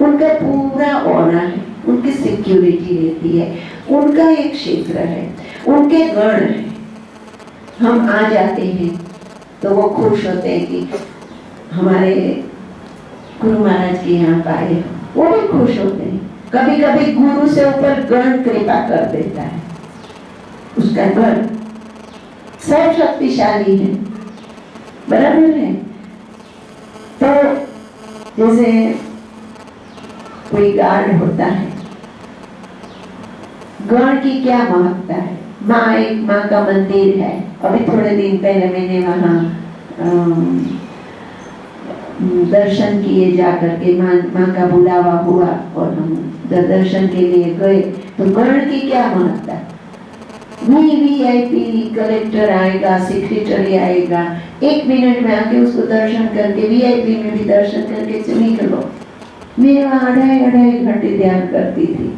उनका पूरा ऑनर है, उनकी सिक्योरिटी रहती है, उनका एक क्षेत्र है, उनके गण है। हम आ जाते हैं तो वो खुश होते हैं कि हमारे गुरु महाराज के यहाँ पाए, वो भी खुश होते हैं। कभी कभी गुरु से ऊपर गण कृपा कर देता है, उसका गण सब शक्तिशाली है, बराबर है। तो जैसे कोई गार्ड होता है, गण की क्या महत्ता है। एक माँ का मंदिर है, अभी थोड़े दिन पहले मैंने वहाँ दर्शन किए जाकर के, माँ का बुलावा हुआ और हम दर्शन के लिए गए। तो गण की क्या महत्ता है। वीआईपी कलेक्टर आएगा, सेक्रेटरी आएगा, 1 मिनट में आके उसको दर्शन करके वीआईपी में भी दर्शन करके चली करो। मैं वहाँ 2.5 घंटे ध्यान करती थी।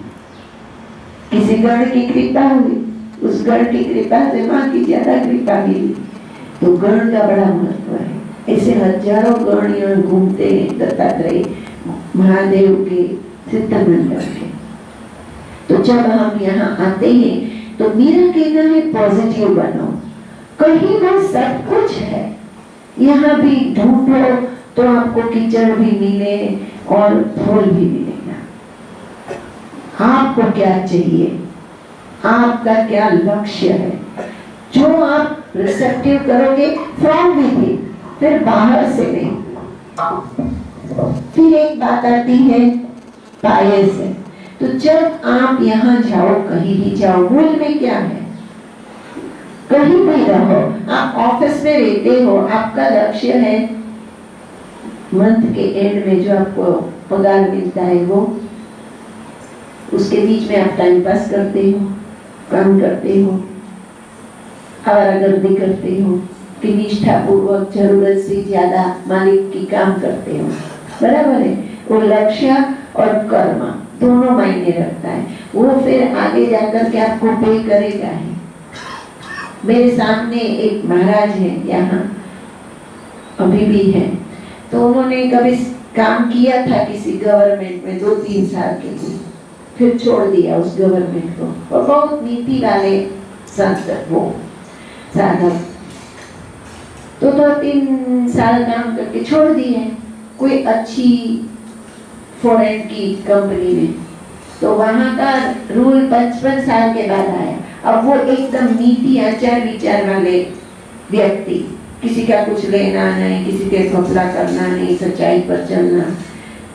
किसी गण की कृपा हुई, उस गण की कृपा से माँ की ज्यादा कृपा मिली। तो गण का बड़ा महत्व है। ऐसे हजारों गण यहाँ घूमते हैं दत्तात्रेय महादेव के सिद्ध मंडल के। तो जब हम यहाँ आते हैं तो मेरा कहना है पॉजिटिव बनो। कहीं ना सब कुछ है, यहाँ भी ढूंढो तो आपको कीचड़ भी मिले और फूल भी मिलेगा। आपको क्या चाहिए, आपका क्या लक्ष्य है, जो आप रिसेप्टिव करोगे फ्रॉम विदिन, फिर बाहर से नहीं। फिर एक बात आती है पाये से। तो जब आप यहाँ जाओ, कहीं भी जाओ, मूल में क्या है, कहीं भी रहो, आप ऑफिस में रहते हो, आपका लक्ष्य है मंथ के एंड में जो आपको पगार मिलता है वो, उसके बीच में आप टाइम पास करते हो, काम करते हो, आवारागर्दी करते हो कि निष्ठा पूर्वक जरूरत से ज्यादा मालिक की काम करते हो, बराबर है। वो लक्ष्य और कर्म दोनों मायने रखता है। वो फिर आगे जाकर के आपको पे करेगा है। मेरे सामने एक महाराज है यहाँ, अभी भी है। तो उन्होंने कभी काम किया था किसी गवर्नमेंट में 2-3 साल के लिए, फिर छोड़ दिया उस गवर्नमेंट को। और बहुत नीति वाले संत वो साधक, तो 2-3 साल काम करके छोड़ दिए कोई अच्छी फॉरेन की कंपनी में। तो वहां का रूल 55 साल के बाद आया। अब वो एकदम नीति आचार विचार वाले व्यक्ति, किसी का कुछ लेना नहीं, किसी के घपला करना नहीं, सच्चाई पर चलना।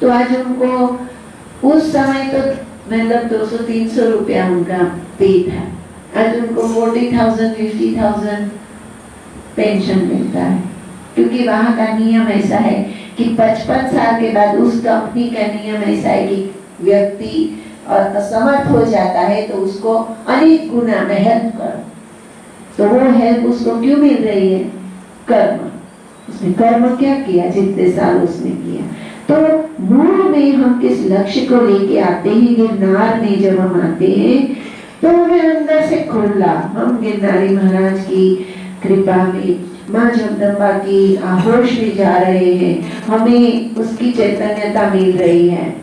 तो आज उनको उस समय तो मतलब 200-300 रुपया उनका पे था, आज उनको 40,000 50,000 पेंशन मिलता है। क्योंकि वहाँ का नियम ऐसा है कि 55 साल के बाद उस कंपनी का नियम ऐसा है कि व्यक्ति और असमर्थ हो जाता है तो उसको अनेक गुना में हेल्प करो। तो वो हेल्प उसको क्यों मिल रही है, कर्म। उसने कर्म क्या किया, जितने साल उसने किया। तो मूल में हम किस लक्ष्य को लेके आते हैं, गिरनार में जब हम आते हैं तो हमें अंदर से खुला, हम गिरनारी महाराज की कृपा में, माँ जगदम्बा की आहोश में जा रहे हैं, हमें उसकी चैतन्यता मिल रही है।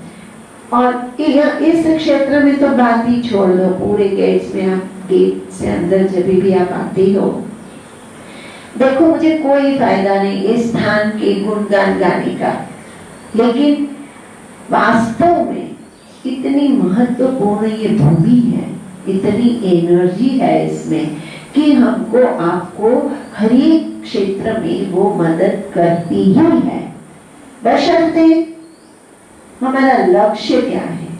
और इस क्षेत्र में तो बात ही छोड़ दो, पूरे गेट्स में, आप गेट से अंदर जब भी आप आते हो, देखो मुझे कोई फायदा नहीं इस स्थान के गुणगान गाने का, लेकिन वास्तव में इतनी महत्वपूर्ण ये भूमि है, इतनी एनर्जी है इसमें कि हमको आपको हर एक क्षेत्र में वो मदद करती ही है, बशर्ते हमारा लक्ष्य क्या है।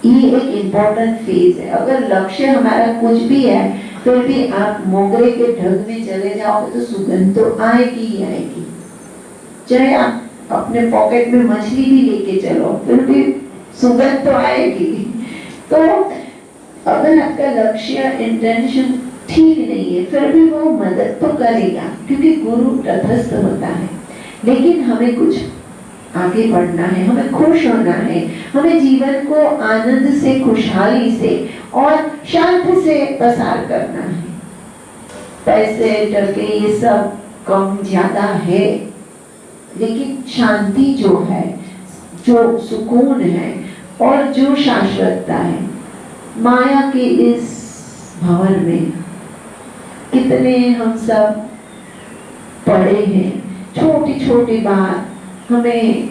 ये एक इम्पोर्टेंट फेज है। अगर लक्ष्य हमारा कुछ भी है, फिर भी आप मोगरे के ढंग में चले जाओगे तो सुगंध तो आएगी ही आएगी। चाहे आप अपने पॉकेट में मछली भी लेके चलो, फिर भी सुगंध तो आएगी। तो अगर आपका लक्ष्य इंटेंशन ठीक नहीं है, फिर भी वो मदद तो करेगा, क्योंकि गुरु तटस्थ होता है। लेकिन हमें कुछ आगे बढ़ना है, हमें खुश होना है, हमें जीवन को आनंद से, खुशहाली से और शांति से पसार करना है। पैसे टके ये सब कम ज्यादा है, लेकिन शांति जो है, जो सुकून है और जो शाश्वतता है, माया के इस भंवर में कितने हम सब पड़े हैं। छोटी छोटी बात हमें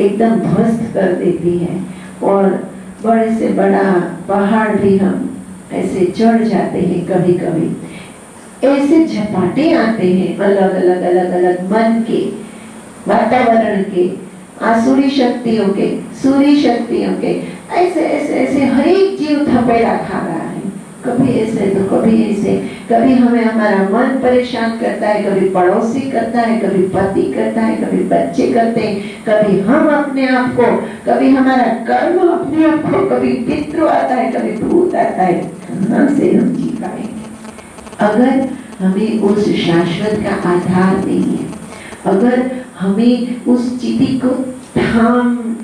एकदम ध्वस्त कर देती है और बड़े से बड़ा पहाड़ भी हम ऐसे चढ़ जाते हैं। कभी कभी ऐसे झपाटे आते हैं अलग अलग अलग अलग मन के, वातावरण के, आसुरी शक्तियों के, सूरी शक्तियों के, ऐसे ऐसे ऐसे हर एक जीव थपेड़ा खा रहा है। कभी ऐसे तो कभी ऐसे, कभी हमें हमारा मन परेशान करता है, कभी पड़ोसी करता है, कभी पति करता है, कभी बच्चे करते हैं, कभी हम अपने आप को, कभी हमारा कर्म अपने आप को, कभी पितृ आता है, कभी भूत आता है। कहाँ से हम जी पाएंगे अगर हमें उस शाश्वत का आधार नहीं है, अगर हमें उस चीटी को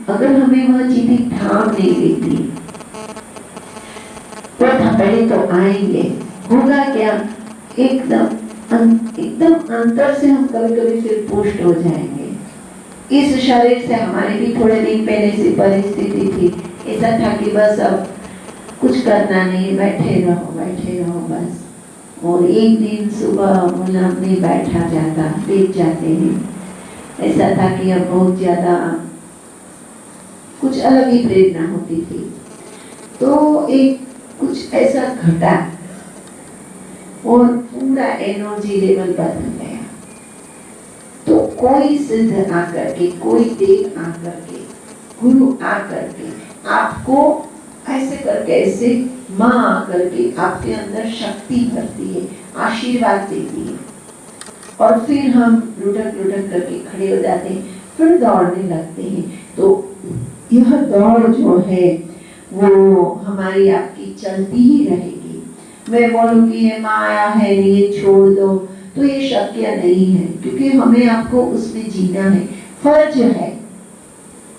अगर हमें वह चीटी थाम नहीं लेती, तो थपेड़े तो आएंगे। होगा क्या, एकदम अंतर से हम कभी कभी फिर पुष्ट हो जाएंगे। इस शरीर से हमारी भी थोड़े दिन पहले से परिस्थिति थी, ऐसा था कि बस अब कुछ करना नहीं, बैठे रहो बस। और एक दिन सुबह मुला में बैठा जाता, लेट जाते हैं। ऐसा था कि अब बहुत ज्यादा कुछ अलग ही प्रेरणा होती थी। तो एक कुछ ऐसा घटा और पूरा एनर्जी लेवल बदल गया। तो कोई सिद्ध आकर के, कोई देव आकर के, गुरु आकर के आपको ऐसे करके, ऐसे माँ आकर के आपके अंदर शक्ति भरती है, आशीर्वाद देती है। और फिर हम लुढ़क करके खड़े हो जाते हैं, फिर दौड़ने लगते हैं। तो यह दौड़ जो है वो हमारी आपकी चलती ही रहेगी। मैं बोलूंगी ये माया है, ये छोड़ दो, तो ये शक्य नहीं है, क्योंकि हमें आपको उसमें जीना है। फर्ज है,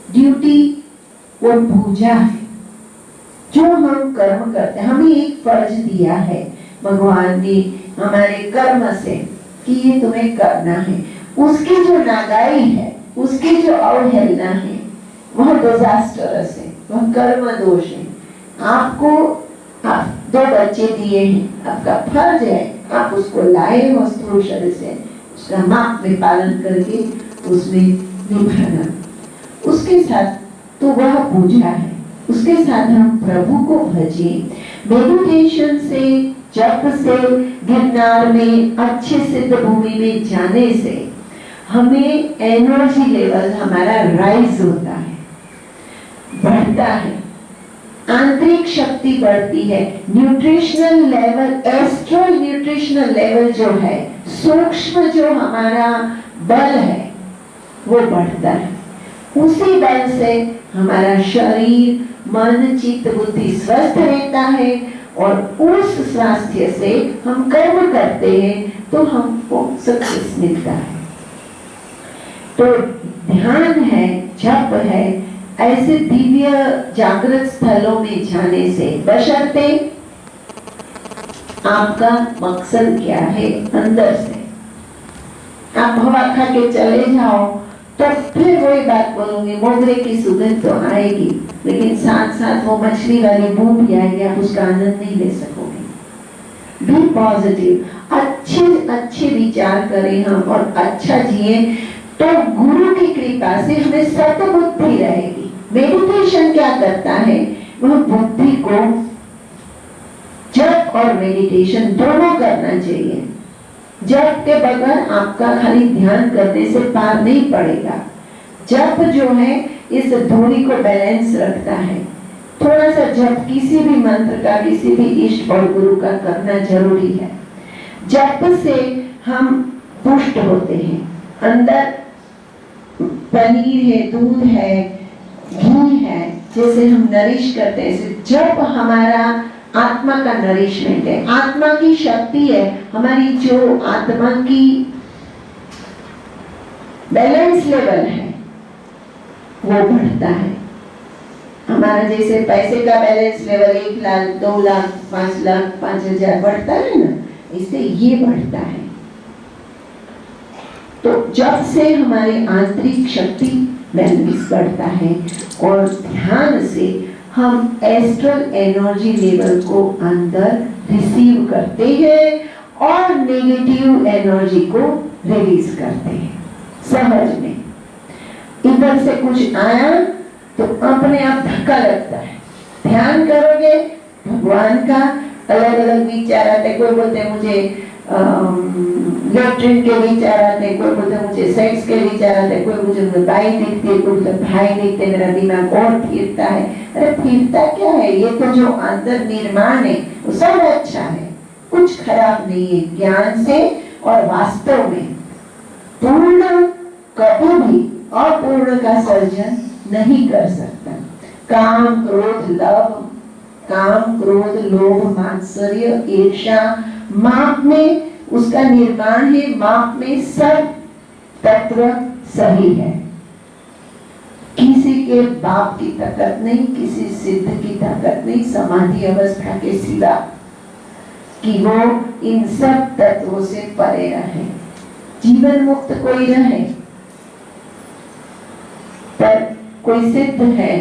ड्यूटी और पूजा है जो हम कर्म करते हैं। हमें एक फर्ज दिया है भगवान ने हमारे कर्म से कि ये तुम्हें करना है। उसकी जो नागाई है, उसकी जो अवहेलना है, वह डिजास्टरस है, वह कर्म दोष है। आपको आप 2 बच्चे दिए हैं, आपका फर्ज है आप उसको लाए हो स्थूल शरीर से, उसका माप में पालन करके उसमें निभाना। उसके साथ तो वह पूजा है, उसके साथ हम प्रभु को भजें। मेडिटेशन से, जप से, गिरनार में अच्छे सिद्ध भूमि में जाने से हमें एनर्जी लेवल हमारा राइज होता है, बढ़ता है, आंतरिक शक्ति बढ़ती है। Nutritional level, astral nutritional level जो है, सूक्ष्म जो हमारा बल है वो बढ़ता है। उसी बल से हमारा शरीर, मन, चित्त, बुद्धि स्वस्थ रहता है और उस स्वास्थ्य से हम कर्म करते हैं तो हमको सक्सेस मिलता है। तो ध्यान है, जप है, ऐसे दिव्य जागृत स्थलों में जाने से, बशर्ते आपका मकसद क्या है अंदर से। आप हवा खा के चले जाओ तो फिर वही बात बोलूंगी, मोगरे की सुगंध तो आएगी, लेकिन साथ साथ वो मछली वाली बू भी आएगी, आप उसका आनंद नहीं ले सकोगे। बी पॉजिटिव, अच्छे विचार करें हम और अच्छा जिए, तो गुरु की कृपा से हमें सतबुद्धि रहेगी। मेडिटेशन क्या करता है, वह बुद्धि को जप और मेडिटेशन दोनों करना चाहिए। जप के बगैर आपका खाली ध्यान करने से पार नहीं पड़ेगा। जप जो है इस धुरी को बैलेंस रखता है। थोड़ा सा जप किसी भी मंत्र का, किसी भी इष्ट और गुरु का करना जरूरी है। जप से हम पुष्ट होते हैं। अंदर पनीर है, दूध है, घी है, जैसे हम नरिश करते हैं, जप हमारा आत्मा का नरिशमेंट है, आत्मा की शक्ति है। हमारी जो आत्मा की बैलेंस लेवल है वो बढ़ता है। हमारा जैसे पैसे का बैलेंस लेवल 1 लाख, 2 लाख, 5 लाख, 5,000 बढ़ता है ना, इससे ये बढ़ता है। तो जब से हमारी आंतरिक शक्ति बैलेंस बढ़ता है और ध्यान से हम एस्ट्रल एनर्जी लेवल को अंदर रिसीव करते हैं और नेगेटिव एनर्जी को रिलीज करते हैं सहज में। इधर से कुछ आया तो अपने आप धक्का लगता है। ध्यान करोगे भगवान का, अलग अलग विचार आते, कोई बोलते हैं मुझे लेटरिन के विचार आते, कोई बोलते मुझे सेक्स के विचार आते, कोई मुझे भाई दिखती है, कोई बोलते भाई दिखते, मेरा दिमाग और फिरता है। अरे फिरता क्या है, ये तो जो अंदर निर्माण है वो सब अच्छा है, कुछ खराब नहीं है। ज्ञान से और वास्तव में पूर्ण कभी भी अपूर्ण का सर्जन नहीं कर सकता। काम क्रोध लोभ मात्सर्य ईर्ष्या माप में उसका निर्माण है, माप में सब तत्व सही है। किसी के बाप की ताकत नहीं, किसी सिद्ध की ताकत नहीं, समाधि अवस्था के सिवा कि वो इन सब तत्वों से परे रहे। जीवन मुक्त कोई रहे, पर कोई सिद्ध है,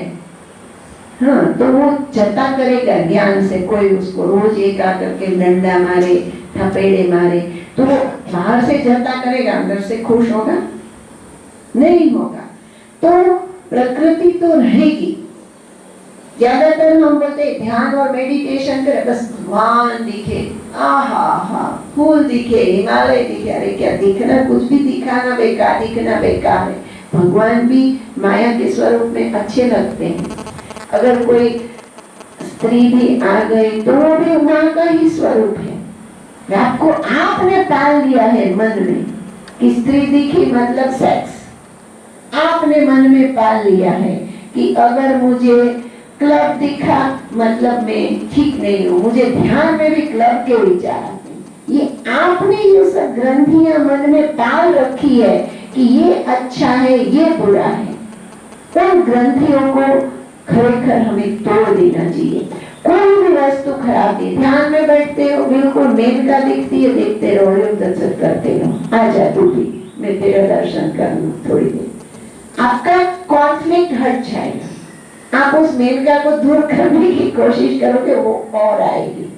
हाँ, तो वो जता करेगा ज्ञान से। कोई उसको रोज एक आकर के डंडा मारे, थपेड़े मारे, तो वो बाहर से जता करेगा, अंदर से खुश होगा नहीं होगा। तो प्रकृति तो रहेगी। ज्यादातर हम बोलते ध्यान और मेडिटेशन करें, बस भगवान दिखे, आहा फूल दिखे, हिमालय दिखे। अरे क्या दिखना, कुछ भी दिखाना बेकार, दिखना बेकार है। भगवान भी माया के स्वरूप में अच्छे लगते हैं। अगर कोई स्त्री भी आ गई तो वो भी मां का ही स्वरूप है। आपको आपने पाल लिया है मन में कि स्त्री दिखी मतलब सेक्स। आपने मन में पाल लिया है कि अगर मुझे क्लब दिखा मतलब मैं ठीक नहीं हूँ, मुझे ध्यान में भी क्लब के विचार आते हैं। ये आपने ये सब ग्रंथियां मन में पाल रखी है कि ये अच्छा है, ये बुरा है। उन ग्रंथियों को खरेखर हमें तोड़ देना चाहिए। कोई भी वस्तु खराब नहीं। ध्यान में बैठते हो, बिल्कुल मेनका दिखती है, देखते रहो, दर्शन करते रहो। आजा तू भी, मैं तेरा दर्शन करूँ थोड़ी देर। आपका कॉन्फ्लिक्ट हट जाएगा। आप उस मेनका को दूर करने की कोशिश करोगे, वो और आएगी।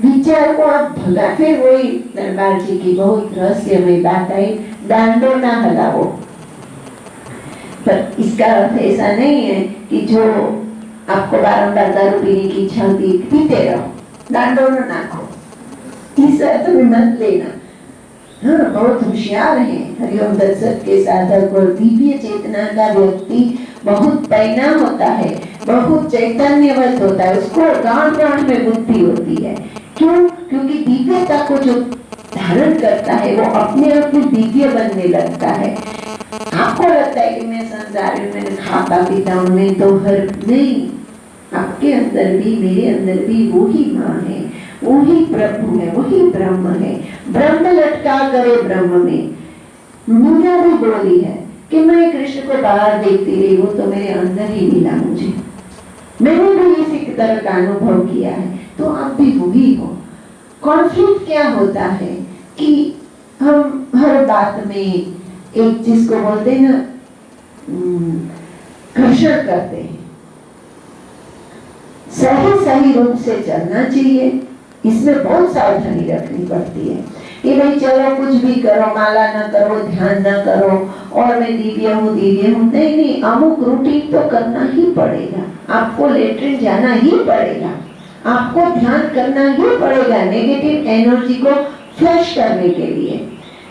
विचार को आप भगा। फिर वही दरबार जी की बहुत रहस्यमय बात आई, डांडो ना हलाओ। पर इसका अर्थ ऐसा नहीं है कि जो आपको बारंबार दारू पीने की इच्छा होती है पीते रहो, डांडो ना नाखो, इस अर्थ में मत लेना। हाँ, बहुत होशियार है हरिओम दर्शक के साधक और दिव्य चेतना का व्यक्ति बहुत पैना होता है, बहुत चैतन्यवत होता है। उसको गांठ गांठ में बुद्धि होती है। क्यों? क्योंकि दिव्यता को जो धारण करता है वो अपने आप में दिव्य बनने लगता है। आपको लगता है कि मैं संसार में मैंने खाता पीता हूँ, मैं तो हर नहीं। आपके अंदर भी, मेरे अंदर भी वही माँ है, वही प्रभु है, वही ब्रह्म है। ब्रह्म लटका करे ब्रह्म में। मीरा भी बोली है कि मैं कृष्ण को बाहर देखती रही, वो तो मेरे अंदर ही मिला मुझे। मैंने भी इसी तरह का अनुभव किया है, तो आप भी वही हो। कॉन्फ्लिक्ट क्या होता है कि हम हर बात में एक चीज को बोलते हैं ना, घर्षण करते हैं। सही रूप से चलना चाहिए, इसमें बहुत सावधानी रखनी पड़ती है। कि भाई चलो कुछ भी करो, माला ना करो, ध्यान ना करो, और मैं दिव्य हूँ दिव्य हूँ। नहीं नहीं, अमुक रूटीन तो करना ही पड़ेगा। आपको लेटरिन जाना ही पड़ेगा, आपको ध्यान करना ही पड़ेगा नेगेटिव एनर्जी को फ्लश करने के लिए।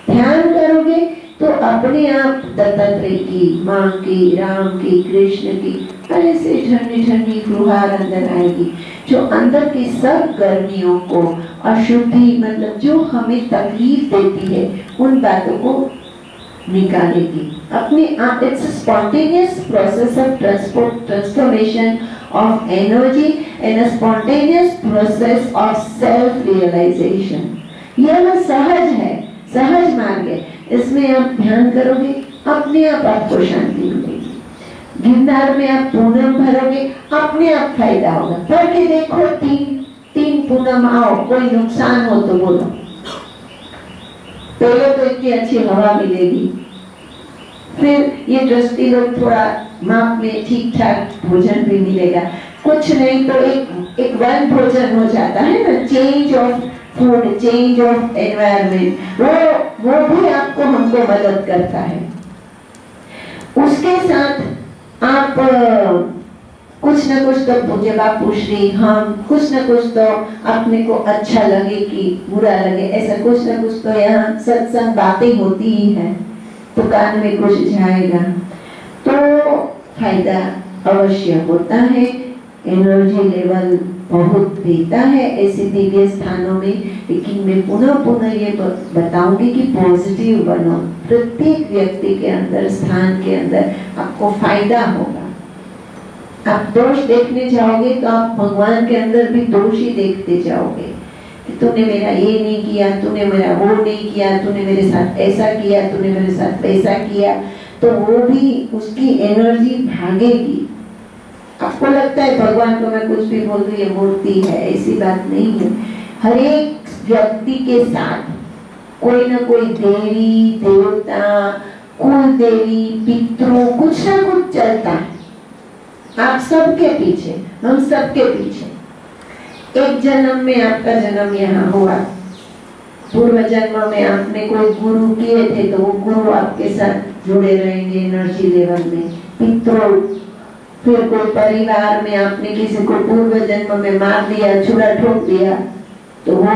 ध्यान करोगे तो अपने आप दत्तात्रेय की, माँ की, राम की, कृष्ण की ऐसे ठंडी ठंडी फुहार अंदर आएगी, जो अंदर की सब गर्मियों को, अशुद्धि मतलब जो हमें तकलीफ देती है, उन बातों को निकालेगी अपने आप। It's a spontaneous process of transformation of energy and a spontaneous process of self realisation. यह सहज है, सहज मार्ग है। इसमें आप ध्यान करोगे, अपने आप आपको शांति मिलेगी। गिरनार में आप पूनम भरोगे, अपने आप फायदा होगा। पढ़ के देखो, तीन पूनम आओ, कोई नुकसान हो तो बोलो। पहले तो इतनी अच्छी हवा मिलेगी, फिर ये ट्रस्टी लोग थोड़ा माप में ठीक ठाक भोजन भी मिलेगा। कुछ नहीं तो एक वन भोजन हो जाता है ना, change of food, change of environment, वो भी आपको हमको मदद करता है। उसके साथ आप कुछ न कुछ तो, जब आप पूछ रही हम कुछ न कुछ तो अपने को अच्छा लगे कि बुरा लगे, ऐसा कुछ न कुछ तो यहाँ सत्संग बातें होती ही है, तो कान में कुछ जाएगा तो फायदा अवश्य होता है। एनर्जी लेवल बहुत देता है ऐसे दिव्य स्थानों में। लेकिन मैं पुनः ये बताऊंगी कि पॉजिटिव बनो। प्रत्येक व्यक्ति के अंदर, स्थान के अंदर आपको फायदा होगा। आप दोष देखने जाओगे तो आप भगवान के अंदर भी दोष ही देखते जाओगे कि तूने मेरा ये नहीं किया, तूने मेरा वो नहीं किया, तूने मेरे साथ ऐसा किया, तूने मेरे साथ वैसा किया, तो वो भी उसकी एनर्जी भागेगी। आपको लगता है भगवान को मैं कुछ भी बोल दूं ये मूर्ति है, ऐसी बात नहीं है। हर एक व्यक्ति के साथ कोई ना कोई देवी देवता, कुल देवी, पितरों, कुछ ना कुछ चलता है। आप सबके पीछे, हम सबके पीछे। एक जन्म में आपका जन्म यहाँ हुआ, पूर्व जन्म में आपने कोई गुरु किए थे तो वो गुरु आपके साथ जुड़े रहेंगे एनर्जी लेवल में। पितरों, फिर कोई परिवार में आपने किसी को पूर्व जन्म में मार दिया, छुरा ठोक दिया तो वो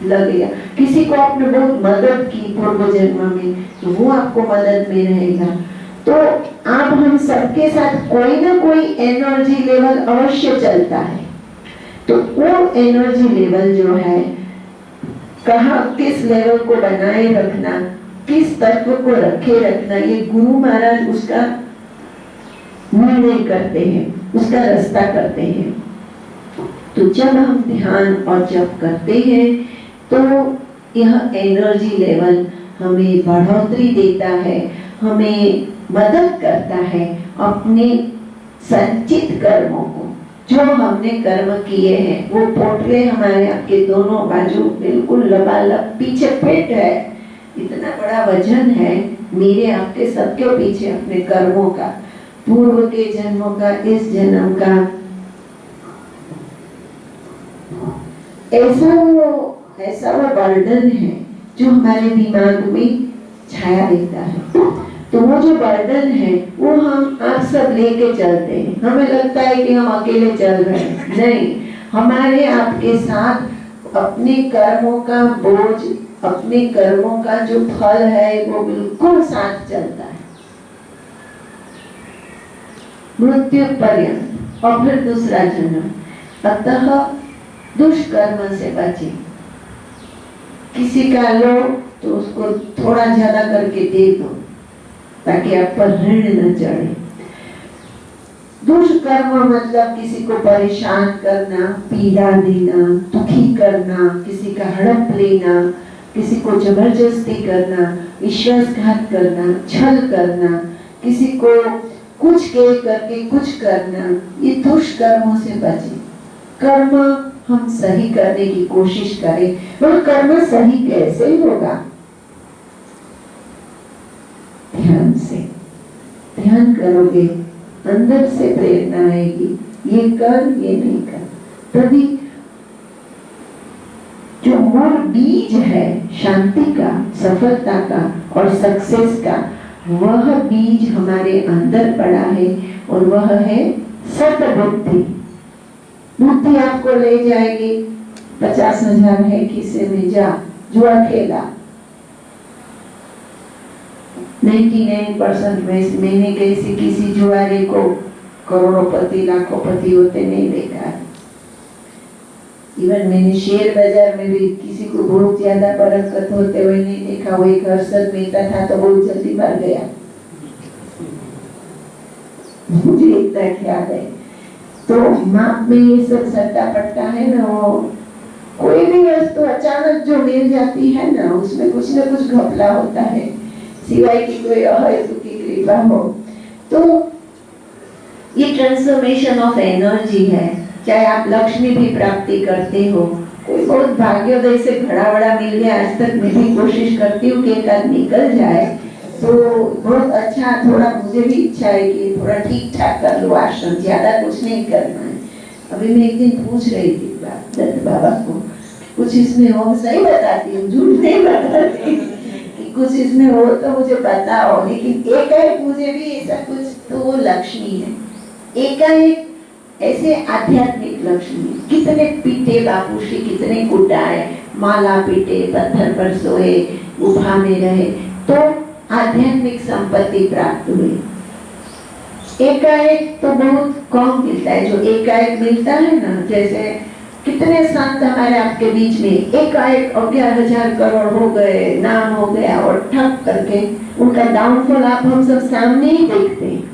लगेगा। किसी को आपने बहुत मदद की पूर्व जन्म में तो वो आपको मदद में रहेगा। तो आप हम सबके साथ कोई ना कोई एनर्जी लेवल अवश्य चलता है। तो वो एनर्जी लेवल जो है, कहाँ किस लेवल को बनाए रखना, किस तत्व को रखे रखना, ये गुरु महाराज उसका निर्णय करते हैं, उसका रास्ता करते हैं। तो जब हम ध्यान और जप करते हैं तो यह एनर्जी लेवल हमें बढ़ोतरी देता है, हमें मदद करता है अपने संचित कर्मों को। जो हमने कर्म किए हैं वो पोटले हमारे आपके दोनों बाजू बिल्कुल लबालब पीछे फिट है। इतना बड़ा वजन है मेरे आपके सबके पीछे अपने कर्मों का, पूर्व के जन्मों का, इस जन्म का। ऐसा वो बर्डन है जो हमारे दिमाग में छाया रहता है। तो वो जो बर्डन है वो हम आप सब लेके चलते हैं। हमें लगता है कि हम अकेले चल रहे हैं, नहीं, हमारे आपके साथ अपने कर्मों का बोझ, अपने कर्मों का जो फल है वो बिल्कुल साथ चलता है मृत्यु पर्यंत। और फिर दूसरा जन्म। अतः दुष्कर्म से बचे। किसी का लो तो उसको थोड़ा ज्यादा करके दे दो ताकि आप पर ऋण न चढ़े। दुष्कर्म मतलब किसी को परेशान करना, पीड़ा देना, दुखी करना, किसी का हड़प लेना, किसी को जबरदस्ती करना, विश्वासघात करना, छल करना, किसी को कुछ कह करके कुछ करना, ये दुष्कर्मों से बचे। कर्म हम सही करने की कोशिश करें। और कर्म सही कैसे होगा? ध्यान से। ध्यान करोगे, अंदर से प्रेरणा आएगी, ये कर, ये नहीं कर। तभी जो मूल बीज है शांति का, सफलता का और सक्सेस का, वह बीज हमारे अंदर पड़ा है और वह है सद्बुद्धि। बुद्धि आपको ले जाएगी, 50,000 है खीसे में, जा जुआ खेला। 99% में मैंने किसी जुआरे को करोड़पति लाखोंपति होते नहीं देखा है। इवन मैंने शेयर बाजार में भी किसी को बहुत ज्यादा बरकत होते हुए नहीं देखा। वो एक हर्षद मेहता था तो बहुत जल्दी मर गया, मुझे इतना ख्याल है। तो माप में ये सब सट्टा पट्टा है ना, वो कोई भी वस्तु अचानक जो मिल जाती है ना, उसमें कुछ न कुछ घपला होता है, सिवाय की कोई अहेतु की कृपा हो। तो ये ट्रांसफॉर्मेशन ऑफ एनर्जी है। चाहे आप लक्ष्मी भी प्राप्ति करते हो, कोई बहुत भाग्योदय से घड़ा बड़ा मिल गया, आज तक मैं भी कोशिश करती हूँ कि एक आध निकल जाए तो बहुत अच्छा। थोड़ा मुझे भी इच्छा है कि थोड़ा ठीक ठाक कर लो आश्रम, ज्यादा कुछ नहीं करना है। अभी मैं एक दिन पूछ रही थी दत्त बाबा को, कुछ इसमें हो, सही बताती हूँ, झूठ नहीं बताती, कि कुछ इसमें हो तो मुझे बताओ। लेकिन एकाएक मुझे भी ऐसा कुछ, तो वो लक्ष्मी है एकाएक, ऐसे आध्यात्मिक लक्ष्मी। कितने पीटे बापूश्री, कितने कुटाए, माला पीटे, पत्थर पर सोए, गुफा में रहे, तो आध्यात्मिक संपत्ति प्राप्त हुई। एकाएक तो बहुत कम मिलता है। जो एकाएक मिलता है ना, जैसे कितने संत हमारे आपके बीच में एकाएक 11,000 करोड़ हो गए, नाम हो गया, और ठप करके उनका डाउनफॉल आप हम सब सामने ही देखते हैं।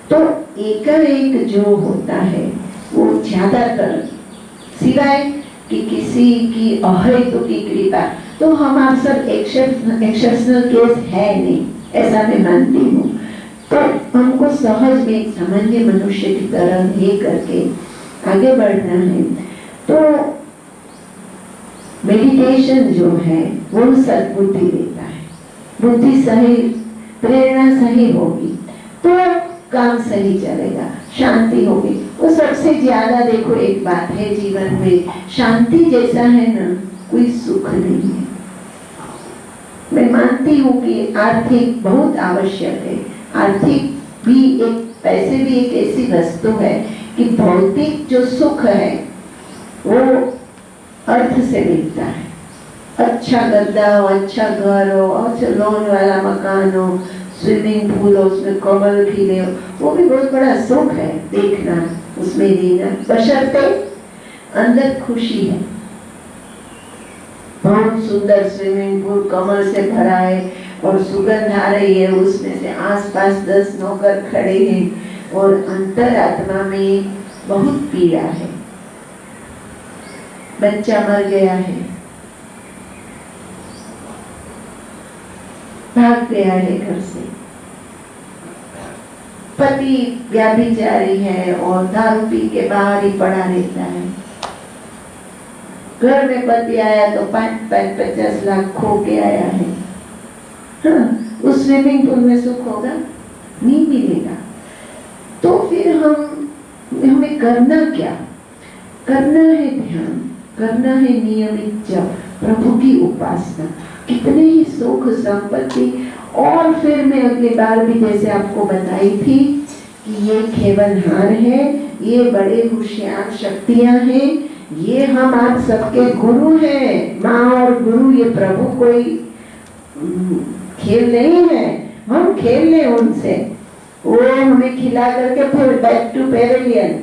तो एकाएक जो होता है वो ज्यादातर, सिवाय कि किसी की अहेतु की कृपा, तो हम आप सब एक्सेप्शनल केस है नहीं, ऐसा मैं मानती हूँ। तो हमको सहज में एक सामान्य मनुष्य की तरह ये करके आगे बढ़ना है। तो मेडिटेशन जो है वो सद्बुद्धि देता है। बुद्धि सही, प्रेरणा सही होगी तो काम सही चलेगा, शांति होगी। वो सबसे ज्यादा, देखो एक बात है जीवन में, शांति जैसा है ना कोई सुख नहीं है। मैं मानती हूँ कि आर्थिक बहुत आवश्यक है, आर्थिक भी एक, पैसे भी एक ऐसी वस्तु है कि भौतिक जो सुख है वो अर्थ से मिलता है। अच्छा गद्दा हो, अच्छा घर हो, अच्छा लोन वाला मकान हो, स्विमिंग पूल हो, उसमें कमल खिले हो, वो भी बहुत बड़ा सुख है देखना, उसमें रहना, बशर्ते अंदर खुशी है। बहुत सुंदर स्विमिंग पूल कमल से भरा है और सुगंध आ रही है, उसमें से आसपास 10 नौकर खड़े हैं और अंतरात्मा में बहुत पीड़ा है। बच्चा मर गया है, भाग गया है घर से, पति व्यभिचारी है और दारू पी के बाहर ही पड़ा रहता है। घर में पति आया तो 50 लाख खो के आया है। हाँ, उस स्विमिंग पूल में सुख होगा? नहीं मिलेगा। तो फिर हमें करना क्या? करना है ध्यान, करना है नियमित जप, प्रभु की उपासना, कितने ही सुख संपत्ति। और फिर मैं अगली बार भी जैसे आपको बताई थी कि ये खेवनहार है, ये बड़े होशियार शक्तियां हैं, ये हम आप सबके गुरु हैं। माँ और गुरु, ये प्रभु कोई खेल नहीं है, हम खेल लें उनसे। वो हमें खिला करके फिर बैक टू पेविलियन,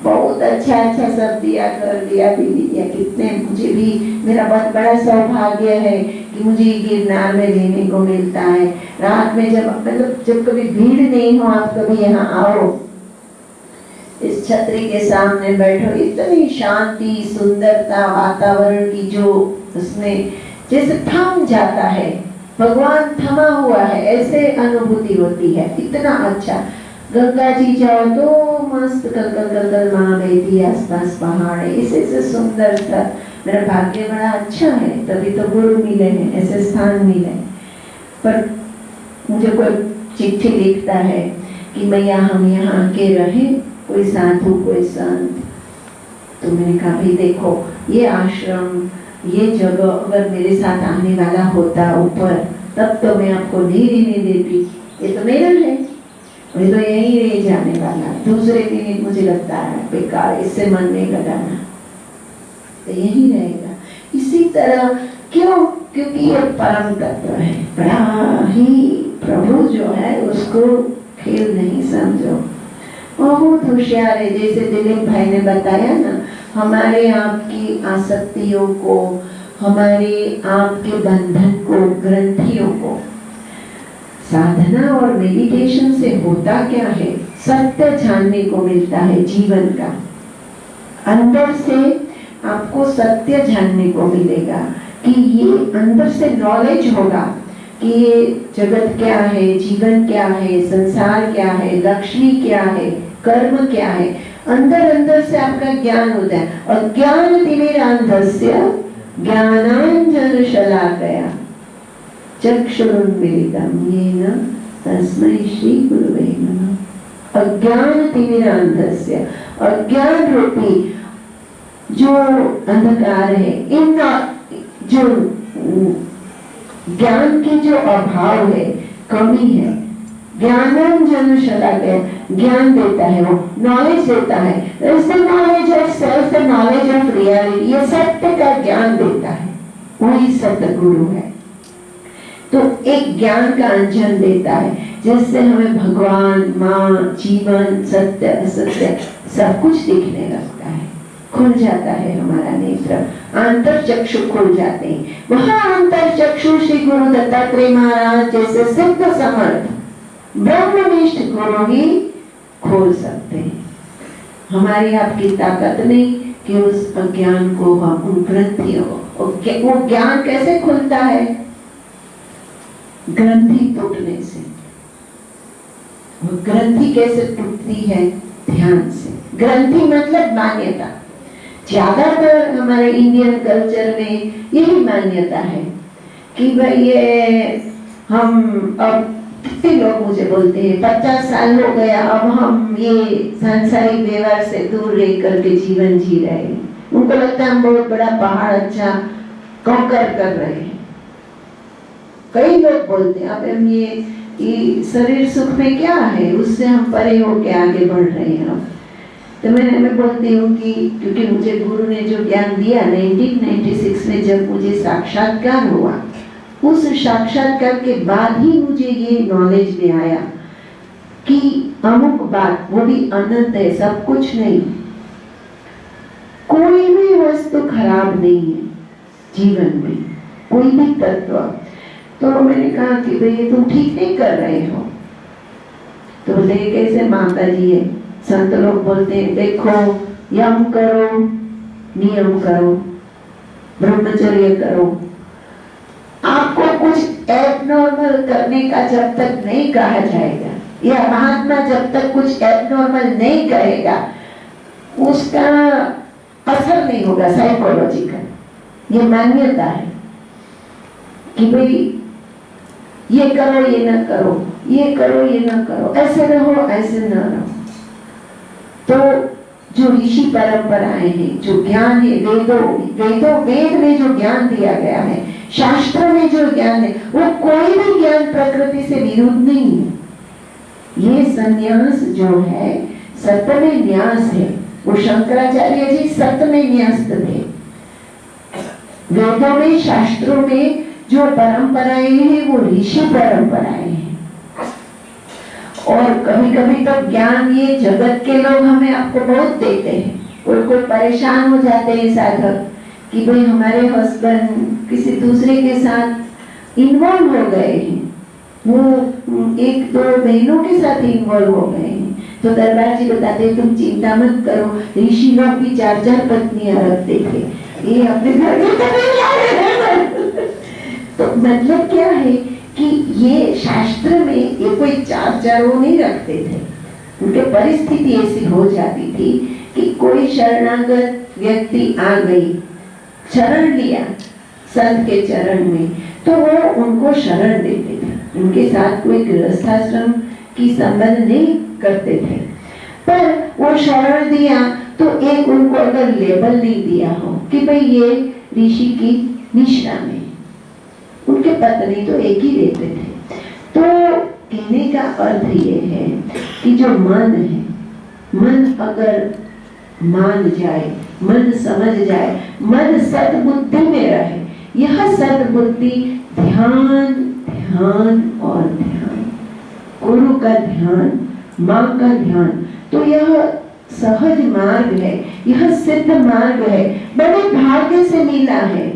बहुत अच्छा अच्छा सब दिया, कर दिया, भी दिया। कितने, मुझे भी, मेरा बहुत बड़ा सौभाग्य है कि मुझे गिरनार में रहने को मिलता है। रात में जब, मतलब जब कभी भीड़ नहीं हो, आप कभी यहाँ आओ, इस छतरी के सामने बैठो, इतनी शांति, सुंदरता वातावरण की, जो उसमें जैसे थम जाता है, भगवान थमा हुआ है ऐसे अनुभूति होती है। इतना अच्छा। गंगा जी जाओ तो मस्त कल वहां बहती, आसपास पहाड़ है, ऐसे सुंदर सा। मेरा भाग्य बड़ा अच्छा है, तभी तो गुरु मिले हैं, ऐसे स्थान मिले। पर मुझे कोई चिट्ठी लिखता है कि मैया हम यहाँ आके रहे, कोई साधु, कोई संत। तो मैंने कहा भाई देखो, ये आश्रम ये जगह अगर मेरे साथ आने वाला होता ऊपर, तब तो मैं आपको नहीं रहने देती, ये तो मेरा है, ये तो यही रह जाने वाला, दूसरे दिन मुझे लगता है बेकार, इससे मन नहीं लगाना, तो यही रहेगा। इसी तरह क्यों? क्योंकि ये परम तत्व है, बड़ा ही प्रभु जो है उसको खेल नहीं समझो, बहुत होशियार है। जैसे दिलीप भाई ने बताया ना, हमारे आपकी आसक्तियों को, हमारे आपके बंधन को, ग्रंथियों को साधना और मेडिटेशन से होता क्या है? सत्य जानने को मिलता है जीवन का, अंदर से आपको सत्य जानने को मिलेगा कि ये अंदर से नॉलेज होगा कि ये जगत क्या है, जीवन क्या है, संसार क्या है, लक्ष्मी क्या है, कर्म क्या है, अंदर अंदर से आपका ज्ञान होता है। और ज्ञान तिमिरांधस्य ज्ञानांजन शलाकया चक्षुरुन्मीलितं येन तस्मै श्री गुरुवे नमः। अज्ञान तिमिरांधस्य, अज्ञान रूपी जो अंधकार है, इन जो ज्ञान के जो अभाव है, कमी है, ज्ञानांजन शलाकया, ज्ञान देता है, वो नॉलेज देता है, knowledge of self, knowledge of reality, ये सत्य का ज्ञान देता है, वही सतगुरु है। तो एक ज्ञान का अंजन देता है जिससे हमें भगवान, माँ, जीवन, सत्य असत्य सब कुछ दिखने लगता है, खुल जाता है हमारा नेत्र, अंतर चक्षु खुल जाते हैं। वहां अंतर चक्षु श्री गुरु दत्तात्रेय महाराज जैसे सिद्ध समर्थ ब्रह्मनिष्ठ गुरु ही खोल सकते हैं। हमारी आपकी ताकत नहीं कि उस अज्ञान को हम, उन ग्रंथियों, वो ज्ञान कैसे खुलता है? ग्रंथि टूटने से। वो ग्रंथि कैसे टूटती है? ध्यान से। ग्रंथि मतलब मान्यता। ज्यादातर हमारे इंडियन कल्चर में यही मान्यता है कि भाई ये हम, अब कितने लोग मुझे बोलते हैं 50 साल हो गया, अब हम ये सांसारिक व्यवहार से दूर रह करके जीवन जी रहे हैं। उनको लगता है हम बहुत बड़ा पहाड़ अच्छा कॉन्कर कर रहे हैं। कई लोग बोलते हैं अब हम ये शरीर सुख में क्या है, उससे हम परे होके आगे बढ़ रहे हैं। तो मैं बोलती हूँ कि क्योंकि मुझे गुरु ने जो ज्ञान दिया 1996 में जब मुझे साक्षात्कार हुआ, उस साक्षात्कार के बाद ही मुझे ये नॉलेज में आया कि अमुक बात, वो भी अनंत है, सब कुछ नहीं, कोई भी वस्तु खराब नहीं है जीवन में, कोई भी तत्व। तो मैंने कहा कि भाई तुम ठीक नहीं कर रहे हो। तो बोले कैसे? माता जी है, संत लोग बोलते हैं देखो यम करो, नियम करो, ब्रह्मचर्य करो, आपको कुछ एबनॉर्मल करने का जब तक नहीं कहा जाएगा, या महात्मा जब तक कुछ एबनॉर्मल नहीं करेगा, उसका असर नहीं होगा साइकोलॉजिकल। ये मान्यता है कि भाई ये करो, ये न करो, ये करो, ये न करो, ऐसे रहो, ऐसे न रहो। तो जो ऋषि परंपराएं हैं, जो ज्ञान है, वेद में जो ज्ञान दिया गया है, शास्त्र में जो ज्ञान है, वो कोई भी ज्ञान प्रकृति से विरुद्ध नहीं है। ये संन्यास जो है सत्य में न्यास है। वो शंकराचार्य जी सत्य में न्यास्त थे। वेदों में, शास्त्रों में जो परंपराएं हैं वो ऋषि परंपराएं हैं। और कभी कभी तो ज्ञान ये जगत के लोग हमें आपको बहुत देते हैं। कोई परेशान हो जाते हैं साधक कि भाई हमारे हस्बैंड किसी दूसरे के साथ इन्वॉल्व हो गए हैं, वो 1-2 बहनों के साथ इन्वॉल्व हो गए हैं। तो दरबार जी बताते हैं तुम चिंता मत करो, ऋषि लोग भी 4-4 पत्नियां रखते थे, ये अपने घर में तो नहीं आ रहे। तो मतलब क्या है कि ये शास्त्र में ये कोई 4-4 वो नहीं रखते थे। उनके परिस्थिति ऐसी हो जाती थी कि कोई शरणागत व्यक्ति आ गई, शरण लिया संत के चरण में, तो वो उनको शरण देते थे। उनके साथ कोई गृहस्थाश्रम की संबंध नहीं करते थे, पर वो शरण दिया तो एक उनको अगर लेबल नहीं दिया हो कि भाई ये ऋषि की निश्रा में, उनके पत्नी तो एक ही रहते थे। तो कहने का अर्थ ये है कि जो मन है, मन अगर मान जाए, मन समझ जाए, मन सद्बुद्धि में रहे, यह सद्बुद्धि ध्यान ध्यान और ध्यान, गुरु का ध्यान, माँ का ध्यान, तो यह सहज मार्ग है, यह सिद्ध मार्ग है, बड़े भाग्य से मिला है।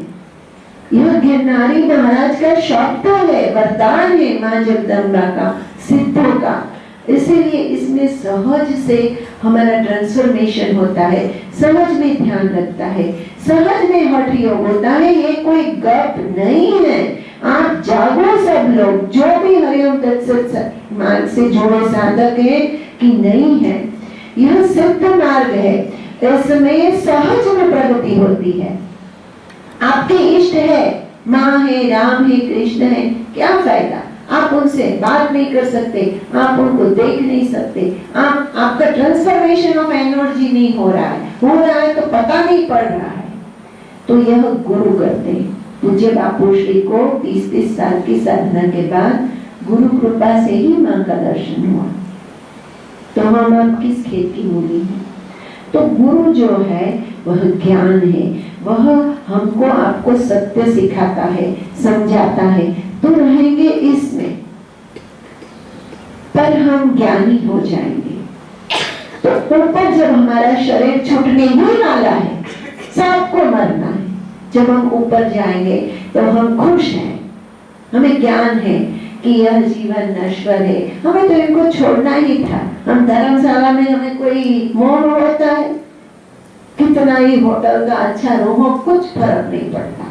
यह गिरनारी महाराज का शब्द है, वरदान है माँ जगदम्बा का, सिद्धों का। इसीलिए इसमें सहज से हमारा ट्रांसफॉर्मेशन होता है, सहज में ध्यान लगता है, सहज में हठ योग होता है। ये कोई गप नहीं है। आप जागो सब लोग, जो भी हरिओम तत्सत मार्ग से जुड़े साधक है कि नहीं है, यह सिद्ध मार्ग है। इसमें सहज में प्रगति होती है। आपके इष्ट है, माँ है, राम है, कृष्ण है, क्या फायदा? आप उनसे बात नहीं कर सकते, आप उनको देख नहीं सकते, आपका ट्रांसफॉर्मेशन ऑफ एनर्जी नहीं हो रहा है तो पता नहीं पड़ रहा है। तो यह गुरु करते हैं। पूज्य बापू श्री को 30-30 साल की साधना के बाद गुरु कृपा से ही माँ का दर्शन हुआ। तो हम अब किस खेत की मूली हैं? तो गुरु जो है वह ज्ञान है, वह हमको आपको सत्य सिखाता है, समझाता है, तो रहेंगे इसमें, पर हम ज्ञानी हो जाएंगे। तो ऊपर जब हमारा शरीर छूटने ही वाला है, सबको मरना है, जब हम ऊपर जाएंगे तो हम खुश हैं, हमें ज्ञान है कि यह जीवन नश्वर है, हमें तो इनको छोड़ना ही था। हम धर्मशाला में हमें कोई मोह होता है, कितना ही होटल का अच्छा रूम हो, कुछ फर्क नहीं पड़ता,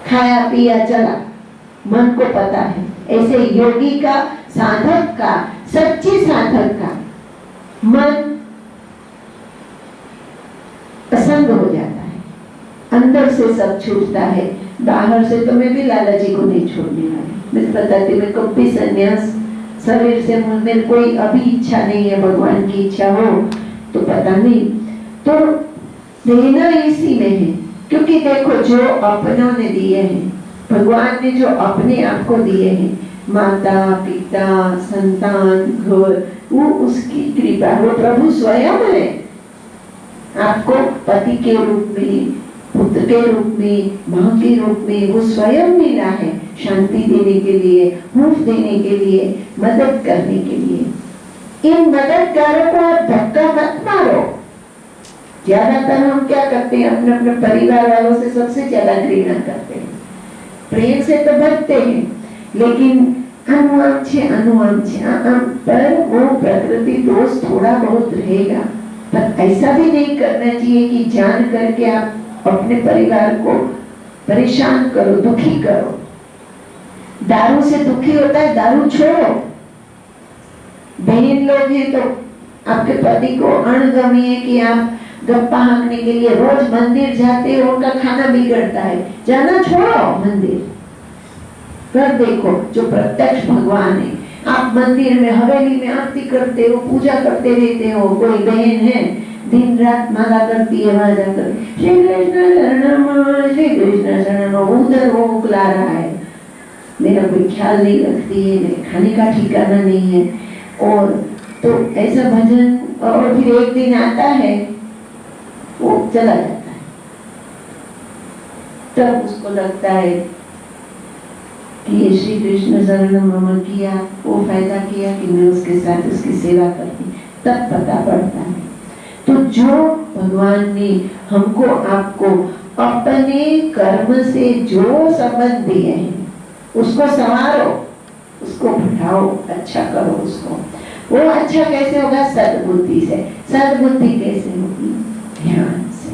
खाया पिया चला, मन को पता है। ऐसे योगी का, साधक का, सच्ची साधक का मन असंग हो जाता है, अंदर से सब छूटता है, बाहर से तो मैं भी लाला जी को नहीं छोड़ने वाली। मैं बताती, मैं कभी संन्यास शरीर से, मेरे कोई अभी इच्छा नहीं है, भगवान की इच्छा हो तो पता नहीं, तो रहना इसी में है। क्योंकि देखो, जो अपनों ने दिए हैं, भगवान ने जो अपने आप को दिए हैं, माता पिता संतान घर, वो उसकी कृपा, वो प्रभु स्वयं है। आपको पति के रूप में, पुत्र के रूप में, माँ के रूप में वो स्वयं मिला है, शांति देने के लिए, हूफ देने के लिए, मदद करने के लिए। इन मददगारों को आप धक्का मत मारो। ज्यादातर हम क्या करते हैं, अपने अपने परिवार वालों से सबसे ज्यादा घृणा करते हैं, प्रेम से तो भरते हैं, लेकिन अनुआम पर वो प्रकृति दोष थोड़ा बहुत रहेगा। पर ऐसा भी नहीं करना चाहिए कि जान करके आप अपने परिवार को परेशान करो, दुखी करो। दारू से दुखी होता है, दारू छोड़ो। बहन लोग हैं तो आपके पति को अणगमी है कि आप गप्पा हाँकने के लिए रोज मंदिर जाते हो, उनका खाना बिगड़ता है, जाना छोड़ो मंदिर। कर देखो, जो प्रत्यक्ष भगवान है, आप मंदिर में, हवेली में आरती करते हो, पूजा करते रहते हो, कोई बहन है दिन रात माला करती है, वहां जाकर श्री कृष्ण शरणम श्री कृष्ण शरणम, उधर वो उकला रहा है, मेरा कोई ख्याल नहीं रखती है, मेरे खाने का ठिकाना नहीं है। और तो ऐसा भजन, और फिर एक दिन आता है वो चला जाता है, तब उसको लगता है कि ये श्री कृष्ण शरणम मम किया, वो फायदा किया कि मैं उसके साथ उसकी सेवा करती, तब पता पड़ता है। तो जो भगवान ने हमको आपको अपने कर्म से जो संबंध दिए हैं, उसको संवारो, उसको बढ़ाओ, अच्छा करो उसको। वो अच्छा कैसे होगा? सद्बुद्धि से। सद्बुद्धि कैसे होगी? ध्यान से।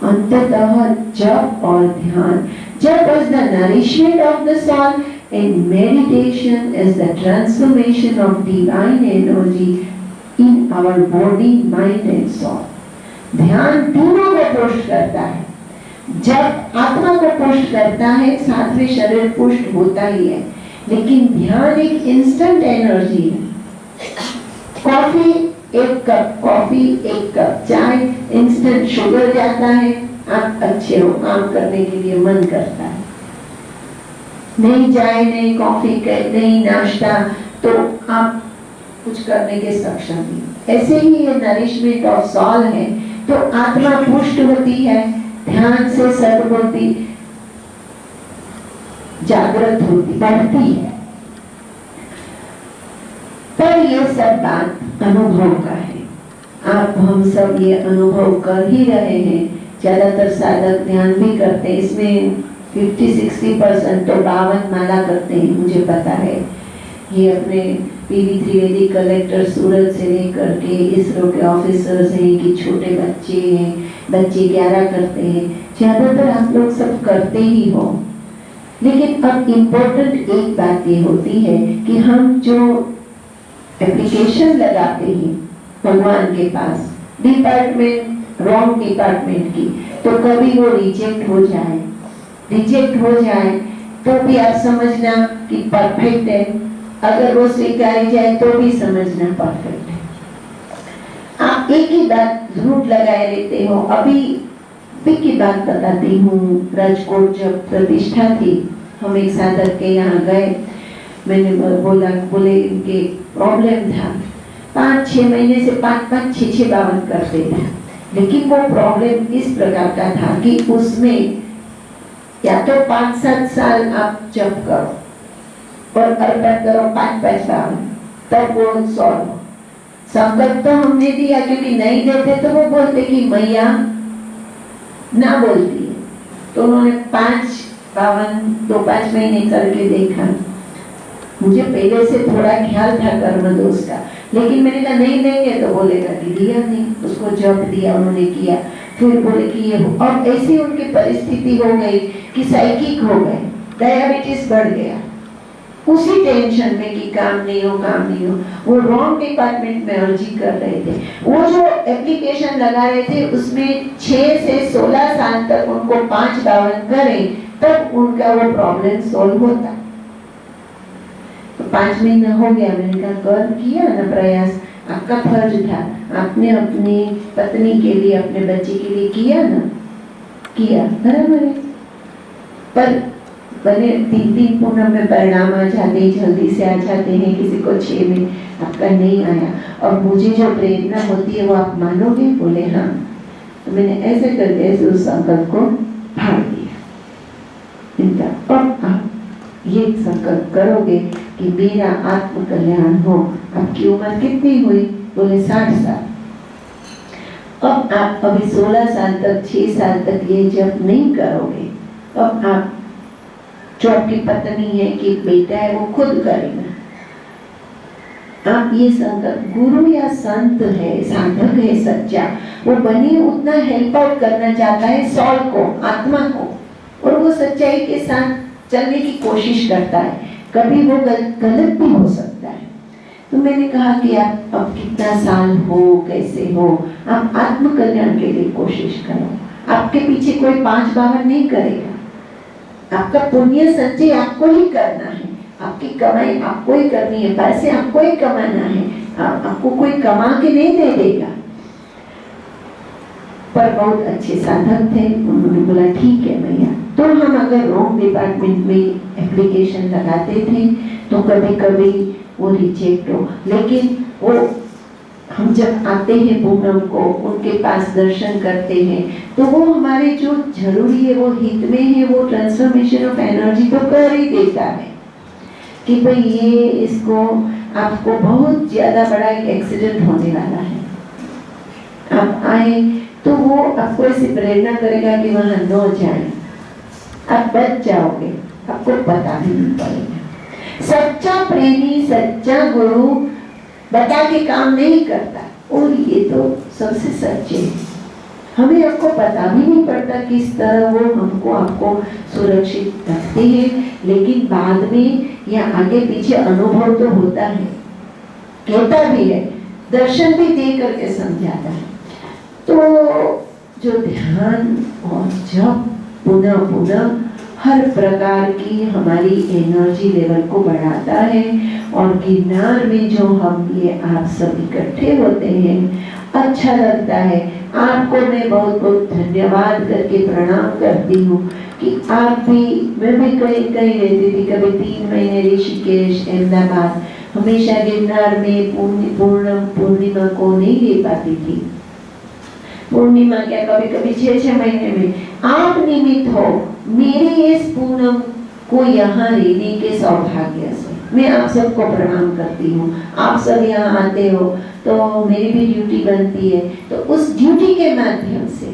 अंततः जप और ध्यान। जप is the nourishment of the soul and meditation is the transformation of divine energy in our body, mind and soul. ध्यान तीनों को पुष्ट करता है। जब आत्मा को पुष्ट करता है, साथ में शरीर पुष्ट होता ही है, लेकिन ध्यान एक इंस्टेंट एनर्जी है। कॉफी, एक कप कॉफी, एक कप चाय, इंस्टेंट शुगर जाता है, आप अच्छे हो, काम करने के लिए मन करता है। नहीं चाय, नहीं कॉफी, नहीं नाश्ता, तो आप कुछ करने के सक्षम नहीं। ऐसे ही ये नरिशमेंट ऑफ सॉल है, तो आत्मा पुष्ट होती है, ध्यान से सद्बुद्धि जागृत होती, बढ़ती है। पर ये सब बात अनुभव का है। आप हम सब ये अनुभव कर ही रहे हैं। ज्यादातर साधक ध्यान भी करते हैं, इसमें 50-60% तो 52 माला करते हैं, मुझे पता है। ये अपने पीवी त्रिवेदी कलेक्टर सूरत से लेकर के इसरो के ऑफिसर्स हैं कि छोटे बच्चे हैं, बच्चे 11 करते हैं, ज्यादातर आप लोग सब करते ही हो। लेकिन अब इम्पोर्टेंट एक बात ये होती है कि हम जो एप्लीकेशन लगाते हैं भगवान के पास, डिपार्टमेंट रॉन्ग डिपार्टमेंट की, तो कभी वो रिजेक्ट हो जाए तो भी आप समझना कि परफेक्ट है, अगर वो स्वीकारी जाए तो भी समझना परफेक्ट है। आप एक ही बात झूठ लगाए लेते हो। अभी की बात बताती हूँ, राजकोट जब प्रतिष्ठा थी, हम एक साधक के यहाँ गए, मैंने बोले इनके प्रॉब्लम था, 5-6 महीने से 5-5, 6-6 बावन करते थे, लेकिन वो प्रॉब्लम इस प्रकार का था कि उसमें या तो 5-7 साल आप जप करो और अर्पण करो 5-5 बावन, तब वो सॉल्व। संकल्प तो हमने दिया, क्योंकि नहीं देते तो वो बोलते कि मैया ना बोलती है, तो उन्होंने 5 बावन 2-5 महीने करके देखा। मुझे पहले से थोड़ा ख्याल था कर्म दोष का, लेकिन मैंने कहा नहीं देंगे तो बोलेगा कि दिया नहीं, उसको जप दिया, उन्होंने किया, फिर बोले कि ये हो। और ऐसी उनकी परिस्थिति हो गई कि साइकिक हो गए, डायबिटीज बढ़ गया, उसी टेंशन में कि काम नहीं हो। वो रॉन्ग डिपार्टमेंट में अर्जी कर रहे थे। वो जो एप्लीकेशन लगा रहे थे उसमें 6 से 16 साल तक उनको 5 बावन करें, तब उनका वो प्रॉब्लम सोल्व होता। तो 5 महीना हो गया, मैंने कहा कर किया ना प्रयास, आपका फर्ज था, आपने अपनी पत्नी के लिए, अपने बच्चे के लिए किया ना, किया बराबर है। पर बने 3 पूनम में परिणाम आ जाते, जल्दी से आ जाते हैं, किसी को 6 में, आपका नहीं आया, और मुझे जो प्रेरणा होती है वो आप मानोगे? बोले हाँ। तो मैंने ऐसे करके ऐसे उस संकल्प को फाड़ दिया इनका। और आप ये संकल्प करोगे कि मेरा आत्म कल्याण हो। आपकी उम्र कितनी हुई? बोले 60 साल। अब आप अभी 16 साल तक, 6 साल तक ये जब नहीं करोगे, अब आप जो आपकी पत्नी है कि बेटा है वो खुद करेगा। आप ये संकल्प, गुरु या संत है, साधक है सच्चा, वो बने उतना हेल्प आउट करना चाहता है सॉल को, आत्मा को, और वो सच्चाई के साथ चलने की कोशिश करता है। कभी वो गलत भी हो सकता है। तो मैंने कहा कि आप अब कितना साल हो, कैसे हो, आप आत्म कल्याण के लिए कोशिश करो। आपके पीछे कोई 5 बावन नहीं करेगा। आपका पुण्य संचय आपको ही करना है, आपकी कमाई आपको ही करनी है, पैसे आपको ही कमाना है, आपको कोई कमा के नहीं दे देगा। पर बहुत अच्छे साधक थे, उन्होंने बोला ठीक है भैया। तो हम अगर रॉन्ग डिपार्टमेंट में एप्लीकेशन लगाते थे तो कभी कभी वो रिजेक्ट हो, लेकिन वो हम जब आते हैं पूनम को, उनके पास दर्शन करते हैं, तो वो हमारे जो जरूरी है वो हित में है, वो ट्रांसफॉर्मेशन ऑफ एनर्जी तो कर ही देता है कि भाई ये इसको, आपको बहुत ज्यादा बड़ा एक एक्सीडेंट होने वाला है, आप आए तो वो आपको ऐसी प्रेरणा करेगा कि वहां न जाए, आप बच जाओगे, आपको पता भी नहीं पड़ेगा। सच्चा प्रेमी, सच्चा गुरु बता के काम नहीं करता, और ये तो सबसे सच्चे है। हमें आपको पता भी नहीं पड़ता किस तरह वो हमको आपको सुरक्षित रखते हैं, लेकिन बाद में या आगे पीछे अनुभव तो होता है, कहता भी है, दर्शन भी दे करके समझाता है। तो जो ध्यान और जप पुनः पुनः हर प्रकार की हमारी एनर्जी लेवल को बढ़ाता है, और गिरनार में जो हम ये आप सब इकट्ठे होते हैं अच्छा लगता है। आपको मैं बहुत बहुत धन्यवाद करके प्रणाम करती हूँ कि आप भी, मैं भी कहीं कहीं रहती थी, कभी 3 महीने ऋषिकेश, अहमदाबाद, हमेशा गिरनार में पूर्णिमा को नहीं ले पाती थी। पूर्णिमा क्या, कभी कभी 6-6 महीने में। आप निमित्त हो मेरे इस पूनम को यहाँ रहने के सौभाग्य से। मैं आप सबको प्रणाम करती हूँ। आप सब यहाँ आते हो तो मेरी भी ड्यूटी बनती है, तो उस ड्यूटी के माध्यम से,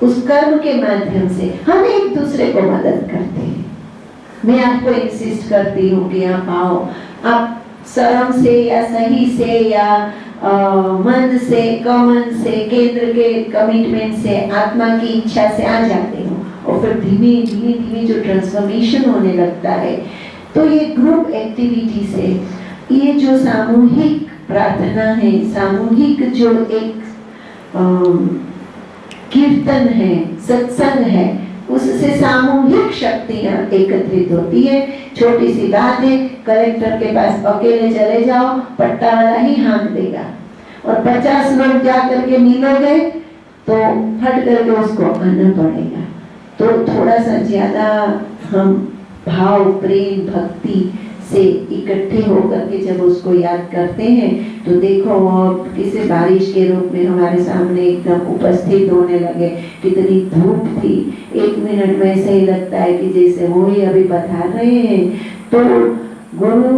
उस कर्म के माध्यम से हम एक दूसरे को मदद करते हैं। मैं आपको इंसिस्ट करती हूँ कि आप आओ। आप शर्म से या सही से या मन से, कमन से, केंद्र के कमिटमेंट से, आत्मा की इच्छा से आ जाते हो और फिर धीमे धीमे धीमे जो ट्रांसफॉर्मेशन होने लगता है, तो ये ग्रुप एक्टिविटी से, ये जो सामूहिक प्रार्थना है, सामूहिक जो एक कीर्तन है, सत्संग है, उससे सामूहिक शक्तियां एकत्रित होती है। छोटी सी बात है, कलेक्टर के पास अकेले चले जाओ, पट्टा वाला ही हाँक देगा, और 50 लोग जा करके मिलोगे तो फट करके उसको आना पड़ेगा। तो थोड़ा सा ज्यादा हम भाव, प्रेम, भक्ति से इकट्ठे होकर के जब उसको याद करते हैं, तो देखो किसी बारिश के रूप में हमारे सामने एकदम उपस्थित होने लगे। कितनी धूप थी, 1 मिनट में ऐसे ही लगता है कि जैसे वो ही अभी पधार रहे हैं। तो गुरु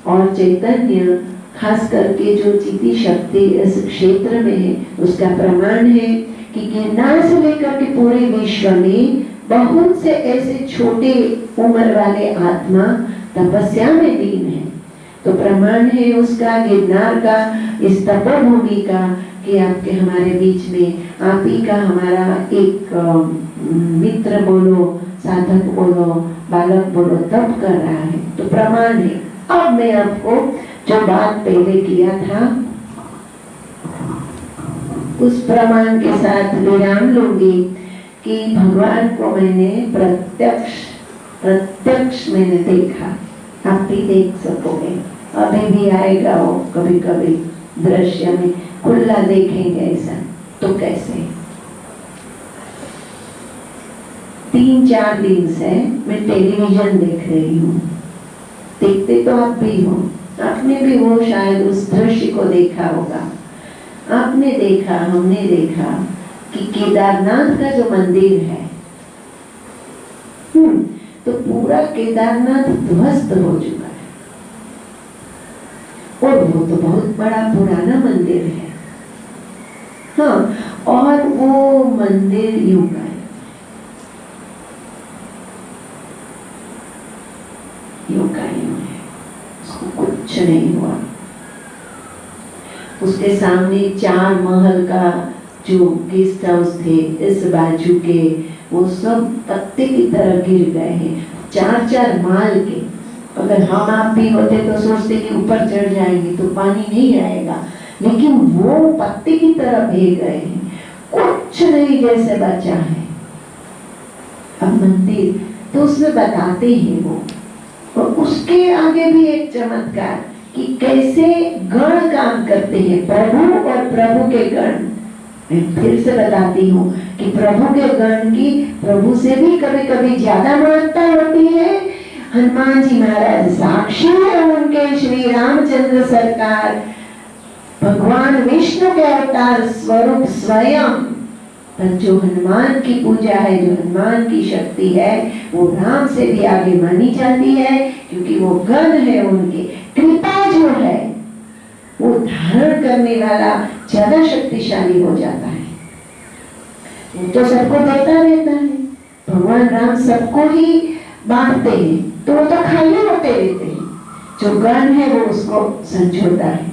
और चैतन्य, खास करके जो चिति शक्ति इस क्षेत्र में है, उसका प्रमाण है कि गिरनार से लेकर के पूरे विश्व में बहुत से ऐसे छोटे उम्र वाले आत्मा तपस्या में लीन है। तो प्रमाण है उसका, गिरनार का, इस तपोभूमि का, कि आपके हमारे बीच में आप ही का हमारा एक मित्र बोलो, साधक बोलो, बालक बोलो, तप कर रहा है। तो प्रमाण है। अब मैं आपको जो बात पहले किया था उस प्रमाण के साथ विराम लूंगी कि भगवान को मैंने प्रत्यक्ष मैंने देखा। आप भी देख सकोगे, अभी भी आएगा वो कभी कभी दृश्य में, खुला देखेंगे ऐसा तो कैसे। 3-4 दिन से मैं टेलीविजन देख रही हूँ। देखते तो आप भी हो, आपने भी वो शायद उस दृश्य को देखा होगा। आपने देखा, हमने देखा कि केदारनाथ का जो मंदिर है, तो पूरा केदारनाथ ध्वस्त हो चुका है, और वो तो बहुत बड़ा पुराना मंदिर है। हाँ, और वो मंदिर यूं है, यूं का यूं है, उसको कुछ नहीं हुआ। उसके सामने 4 महल का जो गेस्ट हाउस थे इस बाजू के, वो सब पत्ते की तरह गिर गए हैं, 4-4 माल के। अगर हम आप भी होते तो सोचते कि ऊपर चढ़ जाएंगे तो पानी नहीं आएगा, लेकिन वो पत्ते की तरह भीग गए हैं, कुछ नहीं जैसे बचा है। अब मंदिर तो उसमें बताते हैं वो, और उसके आगे भी एक चमत्कार कि कैसे गण काम करते हैं, प्रभु और प्रभु के गण। मैं फिर से बताती हूँ कि प्रभु के गण की प्रभु से भी कभी कभी ज्यादा महत्ता होती है। हनुमान जी महाराज साक्षी है, उनके श्री रामचंद्र सरकार भगवान विष्णु के अवतार स्वरूप स्वयं। पर जो हनुमान की पूजा है, जो हनुमान की शक्ति है, वो राम से भी आगे मानी जाती है, क्योंकि वो गण है। उनकी कृपा जो है वो धारण करने वाला ज्यादा शक्तिशाली हो जाता है। वो तो सबको देता रहता है, भगवान राम सबको ही बांटते हैं, तो वो तो खाली होते रहते हैं। जो गण है वो उसको संजोता है,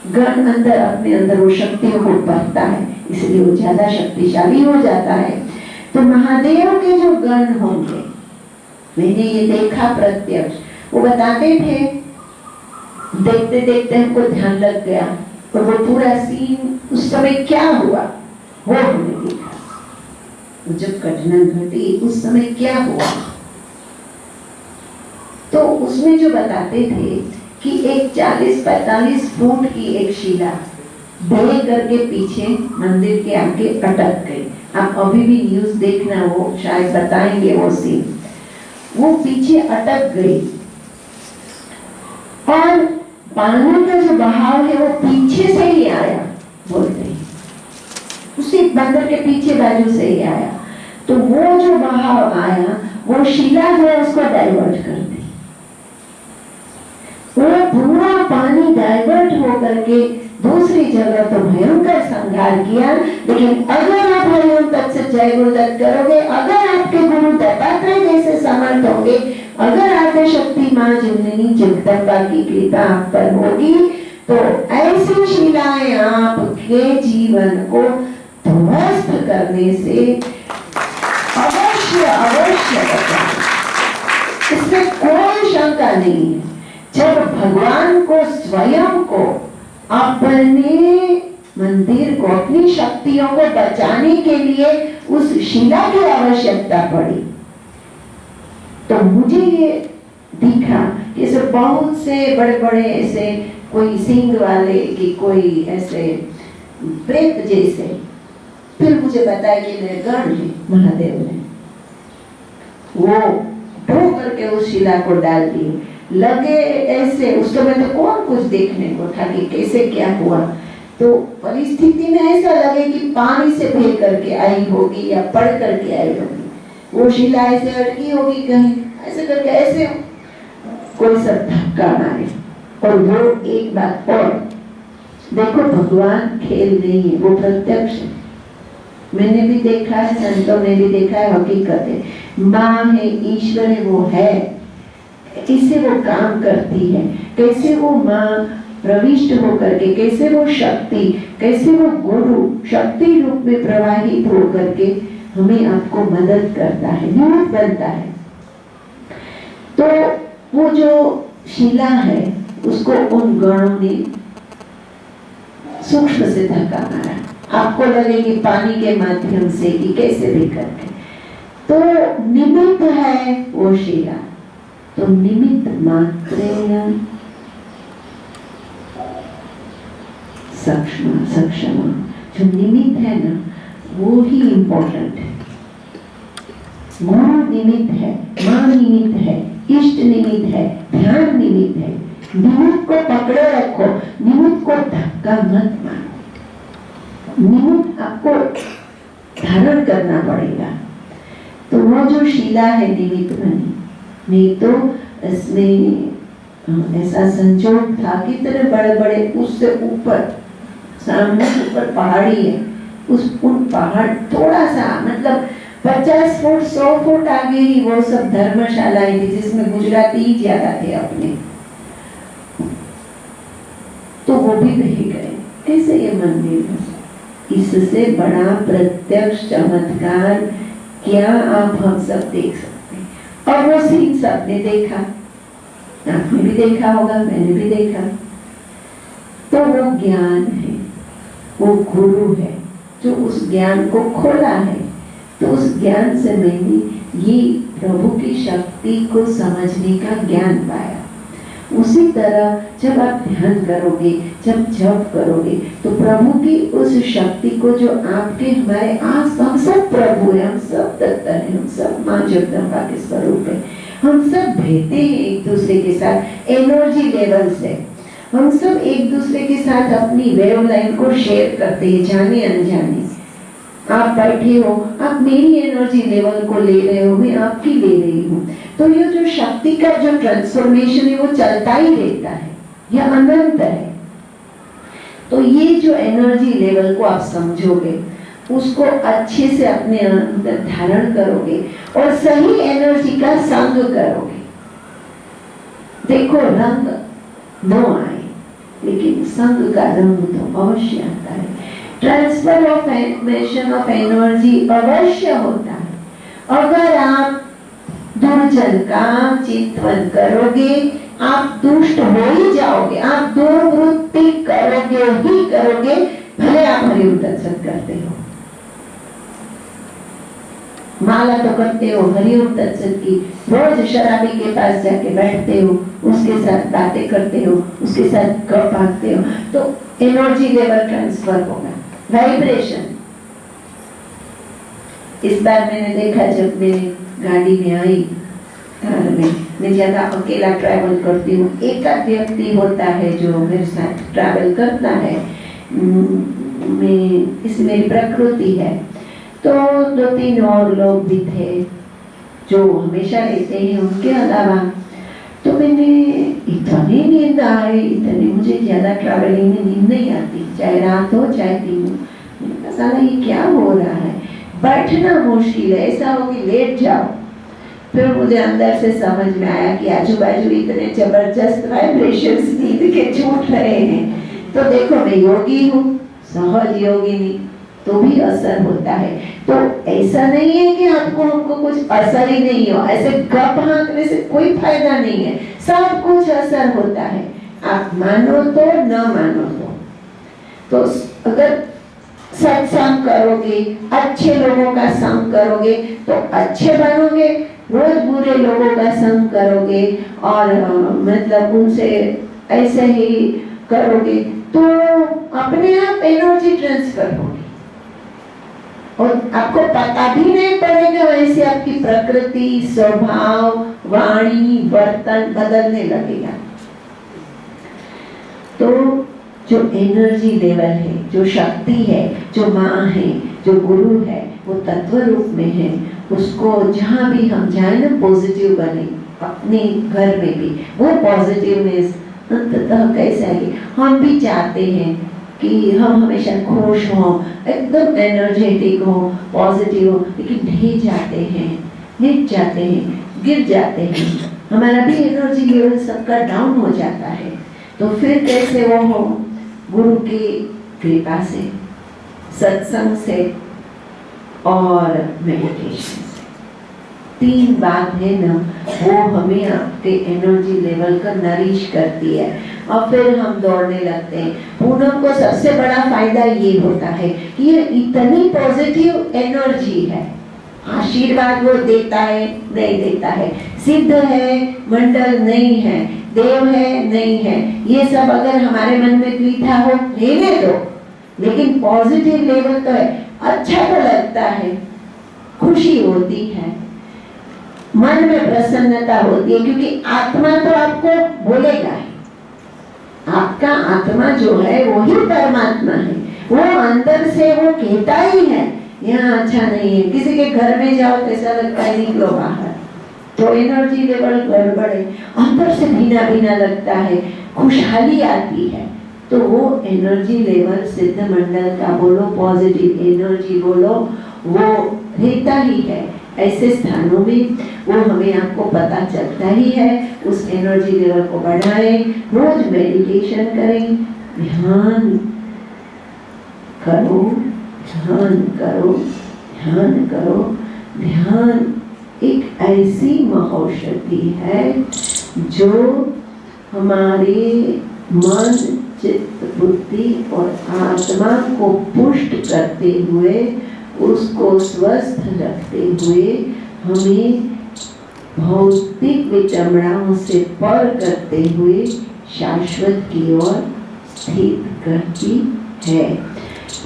गण अंदर अपने अंदर वो शक्तियों को भरता है, इसलिए वो ज्यादा शक्तिशाली हो जाता है। तो महादेव के जो गण होंगे, मैंने ये देखा प्रत्यक्ष। वो बताते थे, देखते देखते हमको ध्यान लग गया, और वो पूरा सीन उस समय क्या हुआ वो हमने देखा। जब घटना घटी उस समय क्या हुआ, तो उसमें जो बताते थे कि एक 40-45 फुट की एक शिला ढल करके पीछे मंदिर के आगे अटक गई। आप अभी भी न्यूज देखना, वो शायद बताएंगे वो सीन। वो पीछे अटक गई और पानी का जो बहाव है वो पीछे से ही आया, बोलते हैं उसी बंदर के पीछे बाजू से ही आया। तो वो जो बहाव आया वो शिला जो है उसको डाइवर्ट कर दी। वो पूरा पानी डाइवर्ट होकर के दूसरी जगह तो भयंकर संहार किया। लेकिन अगर आप हरिओम तत्त से जय गुरुदत्त करोगे, अगर आपके गुरु दत्तात्रेय जैसे समर्थ होंगे, अगर आद्य शक्ति माँ जगननी जगदम्बा की कृपा आप पर होगी, तो ऐसी शिलाएं आपके जीवन को ध्वस्त करने से अवश्य अवश्य बचाएं। इसमें कोई शंका नहीं है। जब भगवान को स्वयं को अपने मंदिर को, अपनी शक्तियों को बचाने के लिए उस शिला की आवश्यकता पड़ी, तो मुझे ये दिखा कि ऐसे बहुत से बड़े बड़े ऐसे कोई सिंह वाले कि कोई ऐसे प्रेत जैसे, फिर मुझे बताया कि मेरे गण है महादेव ने, वो ढो करके उस शिला को डाल दिए। लगे ऐसे उस समय तो कौन कुछ देखने को था कि कैसे क्या हुआ, तो परिस्थिति में ऐसा लगे कि पानी से बह करके आई होगी या पड़ करके आई होगी, वो शिला ऐसे अटकी होगी कहीं, ऐसे करके ऐसे कोई सब धक्का मारे। और वो एक बात और देखो, भगवान खेल नहीं है, वो प्रत्यक्ष है। मैंने भी देखा है, संतों ने भी देखा है, हकीकत है। माँ है, ईश्वर है, वो है, कैसे वो काम करती है, कैसे वो माँ प्रविष्ट होकर के, कैसे वो शक्ति, कैसे वो गुरु शक्ति रूप में प्रवाहित होकर के हमें आपको मदद करता है, निमित्त बनता है। तो वो जो शिला है उसको उन गणों ने सूक्ष्म से धक्का मारा। आपको लगे कि पानी के माध्यम से कि कैसे भी करके, तो निमित्त है वो शिला। तो निमित्त मात्रेण सक्षम, जो निमित्त है ना वो ही इम्पोर्टेंट है। गुरु निमित्त है, माँ निमित्त है, इष्ट निमित्त है, ध्यान निमित्त है। निमित्त को पकड़े रखो, निमित्त को धक्का मत मारो, निमित्त आपको धारण करना पड़ेगा। तो वो जो शिला है निमित्त बनी, नहीं तो इसमें ऐसा संजोग था कि इतने बड़े बड़े, उससे ऊपर सामने ऊपर पहाड़ी है, उस उन पहाड़ थोड़ा सा मतलब 50 फुट 100 फुट आगे ही वो सब धर्मशालाएं थी जिसमें गुजराती ही ज्यादा थे अपने, तो वो भी रह गए। कैसे ये मंदिर है? इससे बड़ा प्रत्यक्ष चमत्कार क्या आप हम सब देख सकते हैं? और वो सीन सबने देखा, आपने भी देखा होगा, मैंने भी देखा। तो वो ज्ञान है, वो गुरु है जो उस ज्ञान को खोला है। तो उस ज्ञान से मैंने ये प्रभु की शक्ति को समझने का ज्ञान पाया। उसी तरह जब आप ध्यान करोगे, जब जप करोगे, तो प्रभु की उस शक्ति को जो आपके हमारे आस, हम सब प्रभु हैं, हम सब दत्ता हैं, हम सब माँ जगदम्बा के स्वरूप है, हम सब बहते हैं एक दूसरे के साथ एनर्जी लेवल से। हम सब एक दूसरे के साथ अपनी वेवलाइन को शेयर करते हैं, जाने अनजाने। आप बैठे हो, आप मेरी एनर्जी लेवल को ले रहे हो, मैं आपकी ले रही हूँ। तो ये जो शक्ति का जो ट्रांसफॉर्मेशन है वो चलता ही रहता है, यह अनंत है। तो ये जो एनर्जी लेवल को आप समझोगे, उसको अच्छे से अपने अंदर धारण करोगे और सही एनर्जी का संग करोगे। देखो रंग न आए, लेकिन संग का रंग तो अवश्य आता है। ट्रांसफर ऑफ ऑफ एनर्जी अवश्य होता है। अगर आप दुर्जन का चिंतन करोगे, आप दुष्ट हो ही जाओगे, आप दुर्वृत्ति करोगे ही करोगे, भले आप हरिओम तत्सत करते हो। माला तो करते हो हरिओम तत्सत की, रोज शराबी के पास जाके बैठते हो, उसके साथ बातें करते हो, उसके साथ गप भागते हो, तो एनर्जी लेवल ट्रांसफर होगा, वाइब्रेशन। इस बार मैंने देखा जब मैं गाड़ी में आई, कार में, मैं ज्यादा अकेला ट्रैवल करती हूँ, एक आध व्यक्ति होता है जो मेरे साथ ट्रैवल करता है, मैं इस मेरी प्रकृति है। तो 2-3 और लोग भी थे जो हमेशा रहते हैं उनके अलावा। तो मैंने इतनी नींद आई, इतनी, मुझे ज्यादा ट्रैवलिंग में नींद नहीं आती, चाहे रात हो चाहे दिन हो। साला ये क्या हो रहा है, बैठना मुश्किल है, ऐसा हो कि लेट जाओ। फिर मुझे अंदर से समझ में आया कि आजू बाजू इतने जबरदस्त वाइब्रेशंस नींद के छूट रहे हैं, तो देखो मैं योगी हूँ, सहज योगिनी, तो भी असर होता है। तो ऐसा नहीं है कि आपको हमको कुछ असर ही नहीं हो, ऐसे गप हाँकने से कोई फायदा नहीं है, सब कुछ असर होता है, आप मानो तो न मानो तो अगर सत्संग करोगे, अच्छे लोगों का संग करोगे तो अच्छे बनोगे, रोज बुरे लोगों का संग करोगे और मतलब उनसे ऐसे ही करोगे तो अपने आप एनर्जी ट्रांसफर होगी और आपको पता भी नहीं पड़ेगा, वैसे आपकी प्रकृति, स्वभाव, वाणी, वर्तन बदलने लगेगा। तो जो एनर्जी लेवल है, जो शक्ति है, जो माँ है, जो गुरु है, वो तत्व रूप में है, उसको जहाँ भी हम जाए ना पॉजिटिव बने, अपने घर में भी वो पॉजिटिवनेस अंततः कैसा है, हम भी चाहते हैं कि हम हमेशा खुश हों, एकदम एनर्जेटिक हो, पॉजिटिव हो, लेकिन ढह जाते हैं, नीच जाते हैं, गिर जाते हैं, हमारा भी एनर्जी लेवल सबका डाउन हो जाता है। तो फिर कैसे वो हो, गुरु की कृपा से, सत्संग से और मेडिटेशन से। 3 बात है ना, वो हमें आपके एनर्जी लेवल का नरिश करती है और फिर हम दौड़ने लगते हैं। पूनम को सबसे बड़ा फायदा ये होता है कि ये इतनी पॉजिटिव एनर्जी है, आशीर्वाद वो देता है नहीं देता है, सिद्ध है मंडल नहीं है, देव है नहीं है, ये सब अगर हमारे मन में द्विधा हो लेने दो, लेकिन पॉजिटिव लेवल तो है, अच्छा तो लगता है, खुशी होती है, मन में प्रसन्नता होती है, क्योंकि आत्मा तो आपको बोलेगा ही, आपका आत्मा जो है वही परमात्मा है, वो अंदर से वो कहता ही है यहाँ अच्छा नहीं है। किसी के घर में जाओ तो ऐसा लगता है निकलो बाहर, तो एनर्जी लेवल गड़बड़ है, अंदर से भीना भीना लगता है, खुशहाली आती है, तो वो एनर्जी लेवल सिद्ध मंडल का बोलो, पॉजिटिव एनर्जी बोलो, वो रहता ही है। ऐसे स्थानों में वो हमें आपको पता चलता ही है। उस एनर्जी लेवल को बढ़ाएं, रोज मेडिटेशन करें, ध्यान करो, ध्यान करो, ध्यान करो। ध्यान एक ऐसी महौषधि है जो हमारे मन, चित्त, बुद्धि और आत्मा को पुष्ट करते हुए, उसको स्वस्थ रखते हुए हमें भौतिक विचमणाओं से पर करते हुए शाश्वत की ओर स्थित करती है।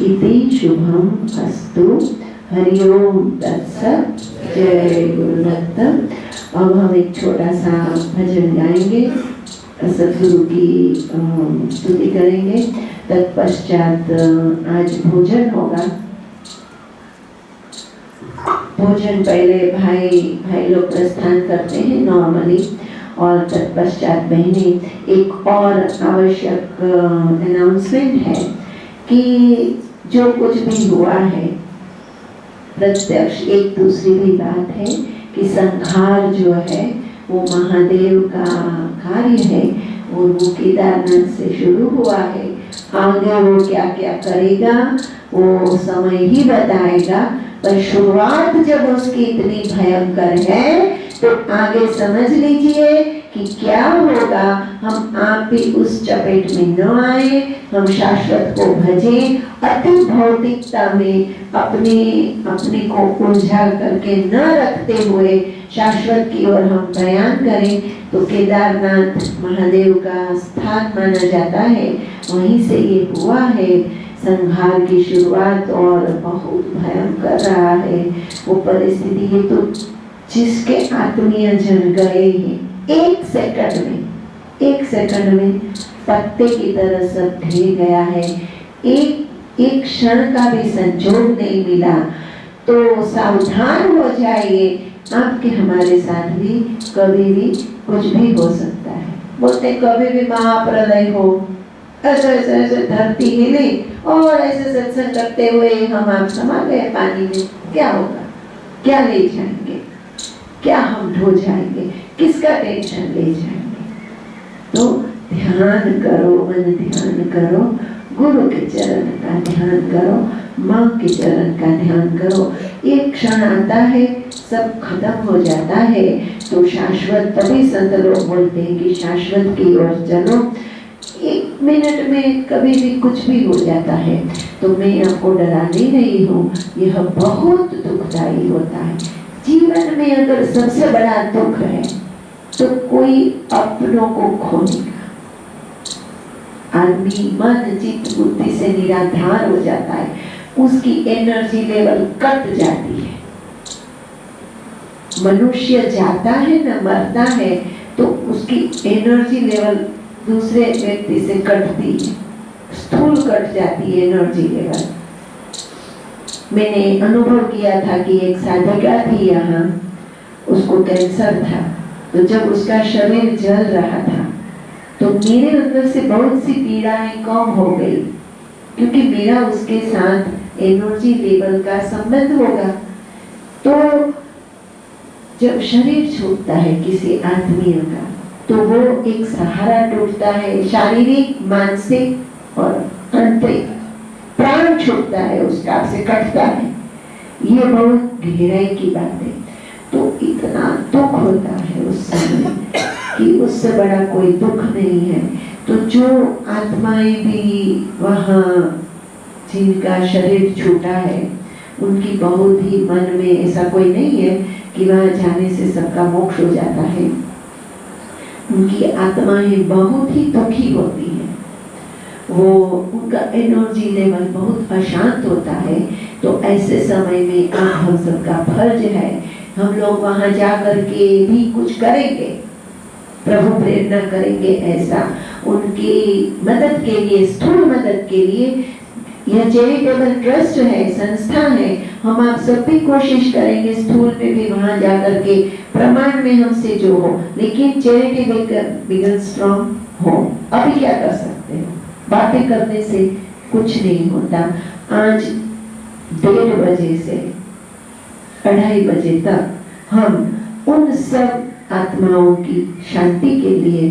इति शुभम अस्तु। हरिओम तत्सत। जय गुरुदत्त। अब हम एक छोटा सा भजन गाएंगे, सद्गुरु की स्तुति करेंगे, तत्पश्चात आज भोजन होगा। भोजन पहले भाई लोग प्रस्थान करते हैं नॉर्मली, और तत्पश्चात बहनें। एक और आवश्यक अनाउंसमेंट है कि जो कुछ भी हुआ है प्रत्यक्ष, एक दूसरी भी बात है कि संहार जो है वो महादेव का कार्य है और वो केदारनाथ से शुरू हुआ है। आगे वो क्या क्या करेगा वो समय ही बताएगा, पर शुरुआत जब उसकी इतनी भयंकर है तो आगे समझ लीजिए कि क्या होगा, हम आप भी उस चपेट में न आए, हम शाश्वत को भजें, अति भौतिकता में अपने को उलझा करके न रखते हुए शाश्वत की ओर हम प्रयाण करें। तो केदारनाथ महादेव का स्थान माना जाता है, वहीं से ये हुआ है संहार की शुरुआत, और बहुत भयंकर रहा है वो परिस्थिति। ये तो जिसके आत्मीय जन गए हैं, एक सेकंड में पत्ते की तरह सब ढह गया है, एक क्षण का भी संजोग नहीं मिला। तो सावधान हो जाइए, आपके हमारे साथ भी कभी भी कुछ भी हो सकता है। बोलते कभी भी महाप्रलय हो, ऐसे धरती हिले और ऐसे सत्संग करते हुए हम आप समा गए पानी में, क्या होगा, क्या ले जाएंगे, क्या हम ढो जाएंगे, किसका टेंशन ले जाएंगे। तो ध्यान करो, मन ध्यान करो, गुरु के चरण का ध्यान करो, माँ के चरण का ध्यान करो। एक क्षण आता है, सब खत्म हो जाता है। तो शाश्वत, तभी संत लोग बोलते हैं कि शाश्वत की ओर चलो। एक मिनट में कभी भी कुछ भी हो जाता है। तो मैं आपको डरा नहीं रही हूँ, यह बहुत दुखदायी होता है। जीवन में अगर सबसे बड़ा दुख है तो कोई अपनों को खोने का, आदमी मन चित्त बुद्धि से निराधार हो जाता है, उसकी एनर्जी लेवल कट जाती है। मनुष्य जाता है न मरता है तो उसकी एनर्जी लेवल दूसरे व्यक्ति से कटती है, स्थूल कट जाती है एनर्जी लेवल। मैंने अनुभव किया था कि एक साधका थी यहाँ, उसको कैंसर था। तो जब उसका शरीर जल रहा था तो मेरे अंदर से बहुत सी पीड़ाएं कम हो गई, क्योंकि मेरा उसके साथ एनर्जी लेवल का संबंध होगा। तो जब शरीर छूटता है किसी आत्मीय का तो वो एक सहारा टूटता है, शारीरिक, मानसिक और आंतरिक। प्राण छूटता है उसका, आपसे कटता है। ये बहुत गहराई की बात है। तो इतना दुख होता है उस समय कि उससे बड़ा कोई दुख नहीं है। तो जो आत्माएं भी वहाँ जिनका शरीर छूटा है, उनकी बहुत ही मन में ऐसा कोई नहीं है कि वहाँ जाने से सबका मोक्ष हो जाता है। उनकी आत्माएं बहुत ही दुखी होती हैं, वो उनका एनर्जी लेवल बहुत अशांत होता है। तो ऐसे समय में आप हम सबका फर्ज है, हम लोग वहाँ जा करके भी कुछ करेंगे, प्रभु प्रेरणा करेंगे ऐसा उनकी मदद के लिए, स्थूल मदद के लिए। यह चैरिटेबल ट्रस्ट है, संस्था है, हम आप सब भी कोशिश करेंगे स्थूल में भी वहां जाकर के प्रमाण में हमसे जो हो, लेकिन चैरिटी बिगिंस फ्रॉम होम। अभी क्या कर सकते हो, बातें करने से कुछ नहीं होता। आज 1:30 बजे से 2:30 बजे तक हम उन सब आत्माओं की शांति के लिए,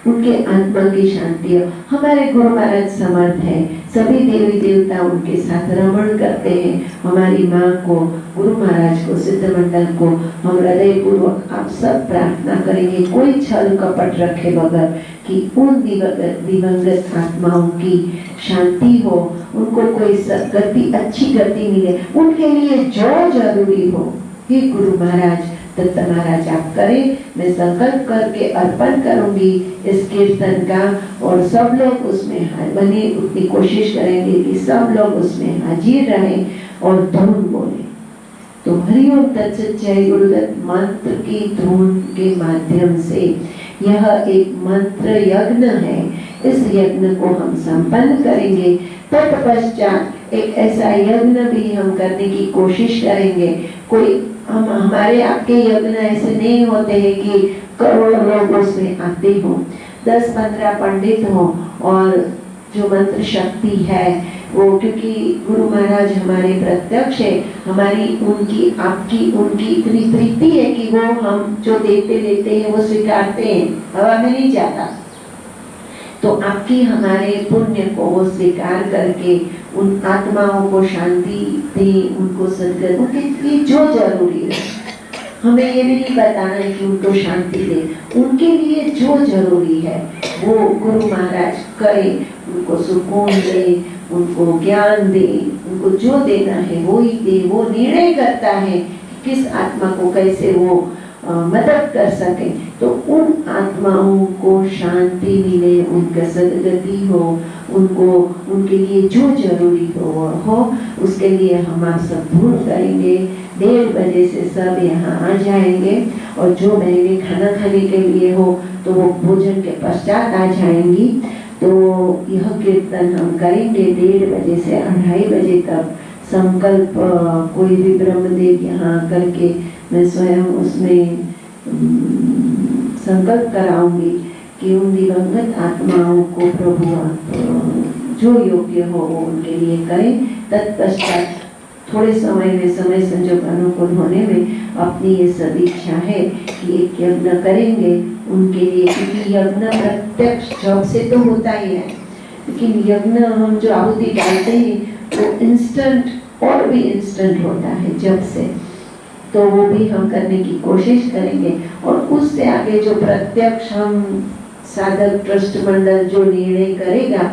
उनके आत्मा की शांति, हमारे गुरु महाराज समर्थ है, सभी देवी देवता उनके साथ रमण करते हैं। हमारी माँ को, गुरु महाराज को, सिद्ध मंडल को हम हृदय पूर्वक आप सब प्रार्थना करेंगे, कोई छल कपट रखे बगैर, कि उन दिवंगत आत्माओं की शांति हो, उनको कोई गति, अच्छी गति मिले, उनके लिए जो जरूरी हो। हे गुरु महाराज, दत्त महाराज आप करें, मैं संकल्प करके अर्पण करूंगी इस कीर्तन का, और सब लोग उसमें बने, उतनी कोशिश करेंगे कि सब लोग उसमें हाजिर रहें और धुन बोले। तो हरिओम तत्सत जय गुरुदत्त मंत्र की धुन के माध्यम से यह एक मंत्र यज्ञ है, इस यज्ञ को हम संपन्न करेंगे। तत्पश्चात एक ऐसा यज्ञ भी हम करने की कोशिश करेंगे। कोई हमारे आपके यज्ञ ऐसे नहीं होते हैं कि करोड़ों लोग उसमें आते हों, 10-15 पंडित हों, और जो मंत्र शक्ति है वो, क्योंकि गुरु महाराज हमारे प्रत्यक्ष है, हमारी उनकी आपकी उनकी इतनी प्रीति है कि वो हम जो देते लेते हैं वो स्वीकारते हैं, हवा में नहीं जाता। तो आपकी हमारे पुण्य को वो स्वीकार करके उन आत्माओं को शांति दे, उनको सद्गति, उनके लिए जो जरूरी है हमें ये भी नहीं बताना है कि उनको शांति दे, उनके लिए जो जरूरी है वो गुरु महाराज करें, उनको सुकून दे, उनको ज्ञान दे, उनको जो देना है वो ही दे। वो निर्णय करता है कि किस आत्मा को कैसे वो मदद कर सके। तो उन आत्माओं को शांति मिले, उनका सदगति हो, उनको उनके लिए जो जरूरी हो उसके लिए हम आप सब भूल करेंगे। 1:30 बजे से सब यहाँ आ जाएंगे और जो बहनें खाना खाने के लिए हो तो वो भोजन के पश्चात आ जाएंगी। तो यह कीर्तन हम करेंगे 1:30 बजे से 2:30 बजे तक। संकल्प कोई भी ब्रह्मदेव यहाँ करके मैं स्वयं उसमें संकल्प कराऊंगी कि उन दिवंगत आत्माओं को प्रभु जो योग्य हो वो उनके लिए करें। तत्पश्चात थोड़े समय में समय संजोग अनुकूल होने में अपनी ये सब इच्छा है कि एक यज्ञ करेंगे उनके लिए, क्योंकि यज्ञ प्रत्यक्ष जब से तो होता ही है, लेकिन यज्ञ हम जो आहुति डालते हैं वो इंस्टेंट और भी इंस्टेंट होता है जब से, तो वो भी हम करने की कोशिश करेंगे। और उससे आगे जो प्रत्यक्ष हम साधक ट्रस्ट मंडल जो निर्णय करेगा,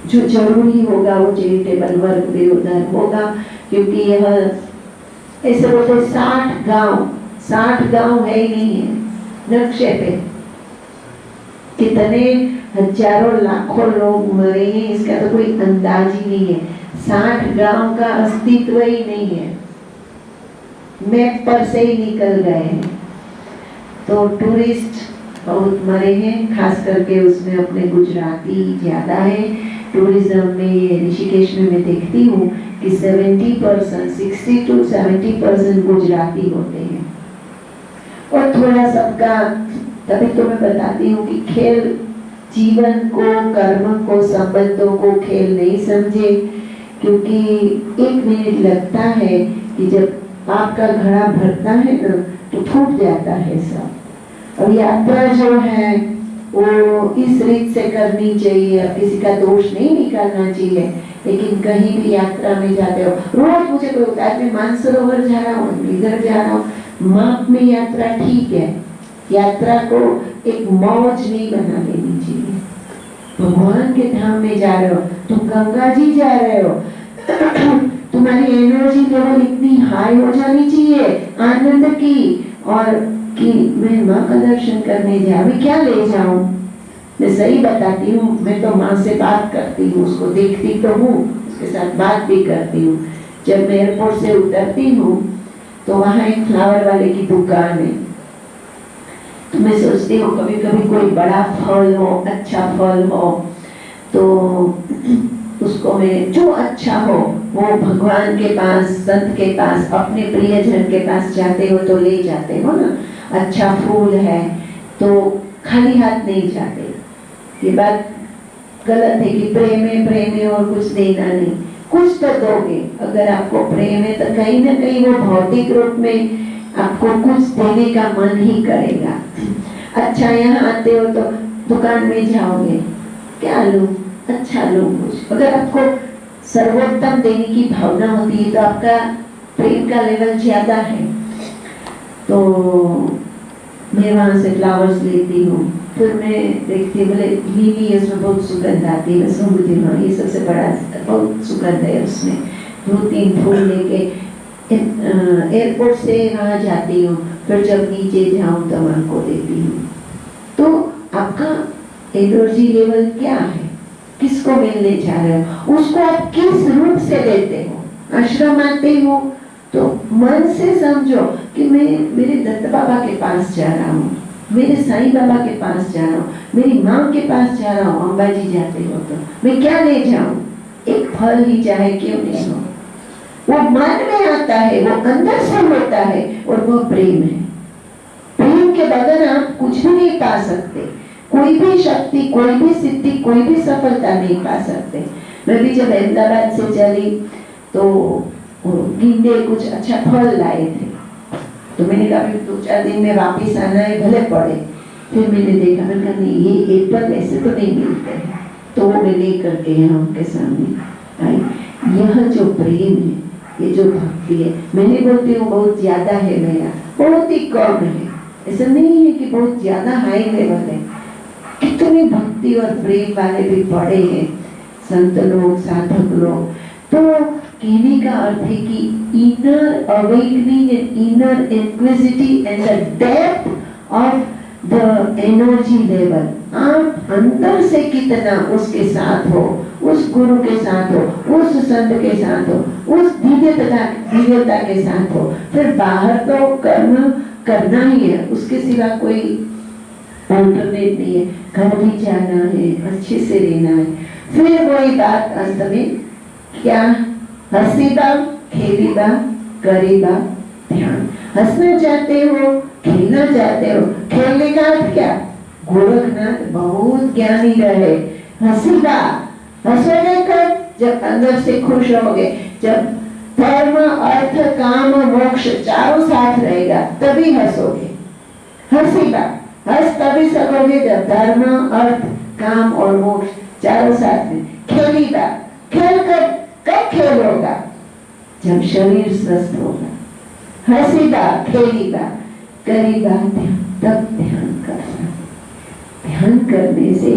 जो जरूरी होगा वो चैरिटेबल वर्क भी उधर होगा, क्योंकि यह ऐसे बोलते 60 गांव है ही नहीं है नक्शे पे, कितने हजारों लाखों लोग मरे हैं इसका तो कोई अंदाज ही नहीं है। 60 गांव का अस्तित्व ही नहीं है, मैप पर से ही निकल गए हैं। तो टूरिस्ट बहुत मरे हैं, खास करके उसमें अपने गुजराती ज्यादा है। टूरिज्म में ऋषिकेश में मैं देखती हूँ कि 60% 60 to 70% गुजराती होते हैं। और थोड़ा सबका, तभी तो मैं बताती हूँ कि खेल जीवन को, कर्म को, संबंधों को खेल नहीं समझे, क्योंकि 1 मिनट लगता है कि जब आपका घड़ा भरता है ना तो फूट जाता है सब। और यात्रा जो है वो इस रीत से करनी चाहिए, अब किसी का दोष नहीं निकालना चाहिए, लेकिन कहीं भी यात्रा में जाते हो, रोज मुझे कोई होता है मैं मानसरोवर जा रहा हूँ, इधर जा रहा हूँ, माप में यात्रा ठीक है, यात्रा को एक मौज नहीं बना लेनी चाहिए। भगवान के धाम में जा रहे हो, तुम गंगा जी जा रहे हो, तुम्हारी एनर्जी लेवल इतनी हाई हो जानी चाहिए आनंद की, और कि मैं माँ का दर्शन करने जा, मैं क्या ले जाऊं। मैं सही बताती हूँ, मैं तो माँ से बात करती हूँ, उसको देखती तो हूँ, उसके साथ बात भी करती हूँ। जब मैं एयरपोर्ट से उतरती हूँ तो वहाँ एक फ्लावर वाले की दुकान है, तो मैं सोचती हूँ कभी कभी कोई बड़ा फल हो, अच्छा फल हो, तो उसको मैं जो अच्छा हो वो भगवान के पास, संत के पास, अपने प्रियजन के पास जाते हो तो ले जाते हो ना। अच्छा फूल है तो खाली हाथ नहीं जाते, ये बात गलत है कि प्रेम है और कुछ देना नहीं, कुछ तो दोगे। अगर आपको प्रेम है तो कहीं ना कहीं वो भौतिक रूप में आपको कुछ देने का मन ही करेगा। अच्छा यहाँ आते हो तो दुकान में जाओगे, क्या लूं, अच्छा लूं कुछ। अगर आपको सर्वोत्तम देने की भावना होती है तो आपका प्रेम का लेवल ज्यादा है। तो मैं वहां से फ्लावर्स लेती हूँ, फिर मैं देखती बोले लिली है, उसमें बहुत सुगंध आती है, मैं समझती हूँ ये सबसे बड़ा बहुत सुगंध है उसमें। 2-3 फूल लेके एयरपोर्ट से वहाँ जाती हूँ, फिर जब नीचे जाऊँ तो माँ को देती हूँ। तो आपका एनर्जी लेवल क्या है, किसको मिलने जा रहे हो, उसको आप किस रूप से देते हो। आश्रम आते हो तो मन से समझो कि मैं मेरे दत्त बाबा के पास जा रहा हूँ, मेरे साईं बाबा के पास जा रहा हूँ, मेरी माँ के पास जा रहा हूँ। अंबाजी जाते हो तो मैं क्या ले जाऊँ, एक फल ही चाहे क्यों नहीं हो, वो मन में आता है, वो अंदर से होता है, और वो प्रेम है। प्रेम के बगैर आप कुछ भी नहीं पा सकते, कोई भी शक्ति, कोई भी सिद्धि, कोई भी सफलता नहीं पा सकते। मैं भी जब अहमदाबाद से चली तो गिंडे कुछ अच्छा फल लाए थे, तो मैंने कहा 2-4 दिन में वापिस आना है, भले पड़े। फिर मैंने देखा, मैंने कहा नहीं ये एप्पल ऐसे तो नहीं मिलते हैं, तो वो मैं ले करके यहाँ उनके सामने आई। यह जो प्रेम है ये जो भक्ति है, मैं नहीं बोलती हूँ बहुत ज्यादा है मेरा, बहुत ही कम है, ऐसा नहीं है कि बहुत ज्यादा हाई लेवल है। कितने भक्ति और प्रेम वाले भी बड़े हैं संत लोग, साधक लोग। तो कहने का अर्थ है कि inner awakening and inner inquisity and the depth of the energy level, आप अंदर से कितना उसके साथ हो, उस गुरु के साथ हो, उस संत के साथ हो, उस दिव्यता के साथ हो, फिर बाहर तो कर्म करना ही है, उसके सिवा कोई अल्टरनेट नहीं है। घर भी जाना है, अच्छे से रहना है। फिर वही बात अंत में क्या, हंसीबा खेलीबा करीबा ध्यान। हंसना चाहते हो, खेलना चाहते हो, खेलने का अर्थ क्या, गोरखनाथ बहुत ज्ञानी रहे। हंसीबा, हंसोगे कब, जब अंदर से खुश होगे, जब धर्म अर्थ काम मोक्ष चारों साथ रहेगा तभी हंसोगे। हंसीबा, हंस तभी सकोगे जब धर्म अर्थ काम और मोक्ष चारों साथ में। खेलीबा, खेल कर कब खेल होगा, जब शरीर स्वस्थ होगा। हंसीबा खेलीबा करीबा ध्यान, तब ध्यान करना। ध्यान करने से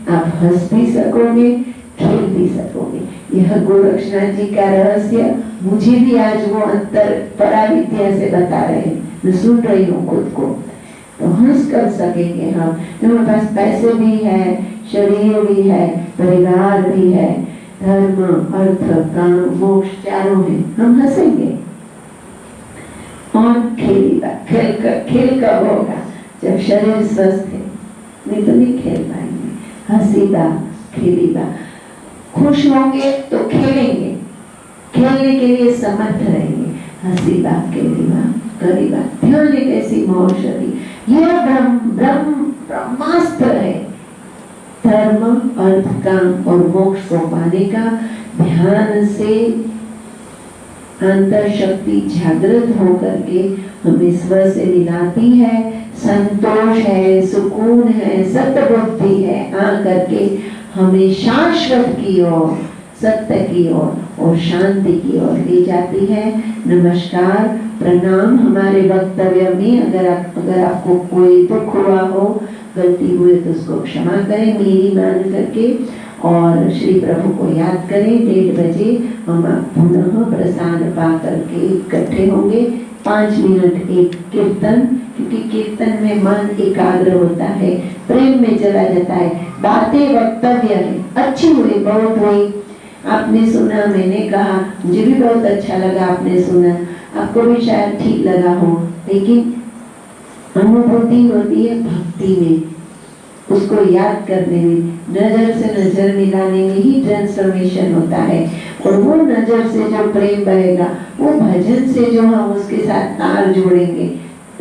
आप हंस भी सकोगे, खेल भी सकोगे। यह गोरक्षनाथ जी का रहस्य मुझे भी आज वो अंतर पराविद्या से बता रहे हैं, मैं सुन रही हूँ खुद को। तो हंस कर सकेंगे हम, हमारे पास पैसे भी है, शरीर भी है, परिवार भी है, धर्म अर्थ काम मोक्ष चारों है, हम हंसेंगे। और खेलेगा, खेल कब होगा, जब शरीर स्वस्थ है, नहीं तो नहीं खेल पाएंगे। हंसीबा खेलीबा, खुश होंगे तो खेलेंगे, खेलने के लिए समर्थ रहेंगे। हंसीबा खेलीबा करीबा ध्यान एक ऐसी महौषधि, यह ब्रह्मास्त्र है धर्म अर्थ काम और मोक्ष को पाने का। ध्यान से अंतर शक्ति जागृत होकर के हमें स्व से मिलाती है, संतोष है, सुकून है, सत्बुद्धि है, आकर के हमें शाश्वत की ओर, सत्य की ओर और शांति की ओर ले जाती है। नमस्कार, प्रणाम। हमारे वक्तव्य में अगर आपको कोई दुख हुआ हो, गलती हुई तो उसको क्षमा करें मेरी मान करके, और श्री प्रभु को याद करें। 1:30 बजे हम पुनः प्रसाद पा करके इकट्ठे होंगे। 5 मिनट एक कीर्तन, क्योंकि कीर्तन में मन एकाग्र होता है, प्रेम में चला जाता है, बातें वक्तव्य है, अच्छी हुई, बहुत हुई, आपने सुना, मैंने कहा, मुझे भी बहुत अच्छा लगा, आपने सुना, आपको भी शायद ठीक लगा हो, लेकिन अनुभूति होती है भक्ति में, उसको याद करने में, नजर से नजर मिलाने में ही ट्रांसफॉर्मेशन होता है। और वो नजर से जो प्रेम बहेगा, वो भजन से जो हम उसके साथ तार जोड़ेंगे,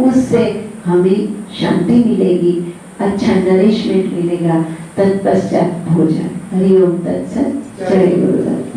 उससे हमें शांति मिलेगी, अच्छा नरिशमेंट मिलेगा, तत्पश्चात भोजन। हरि ओम तत्सत। जय गुरुदेव।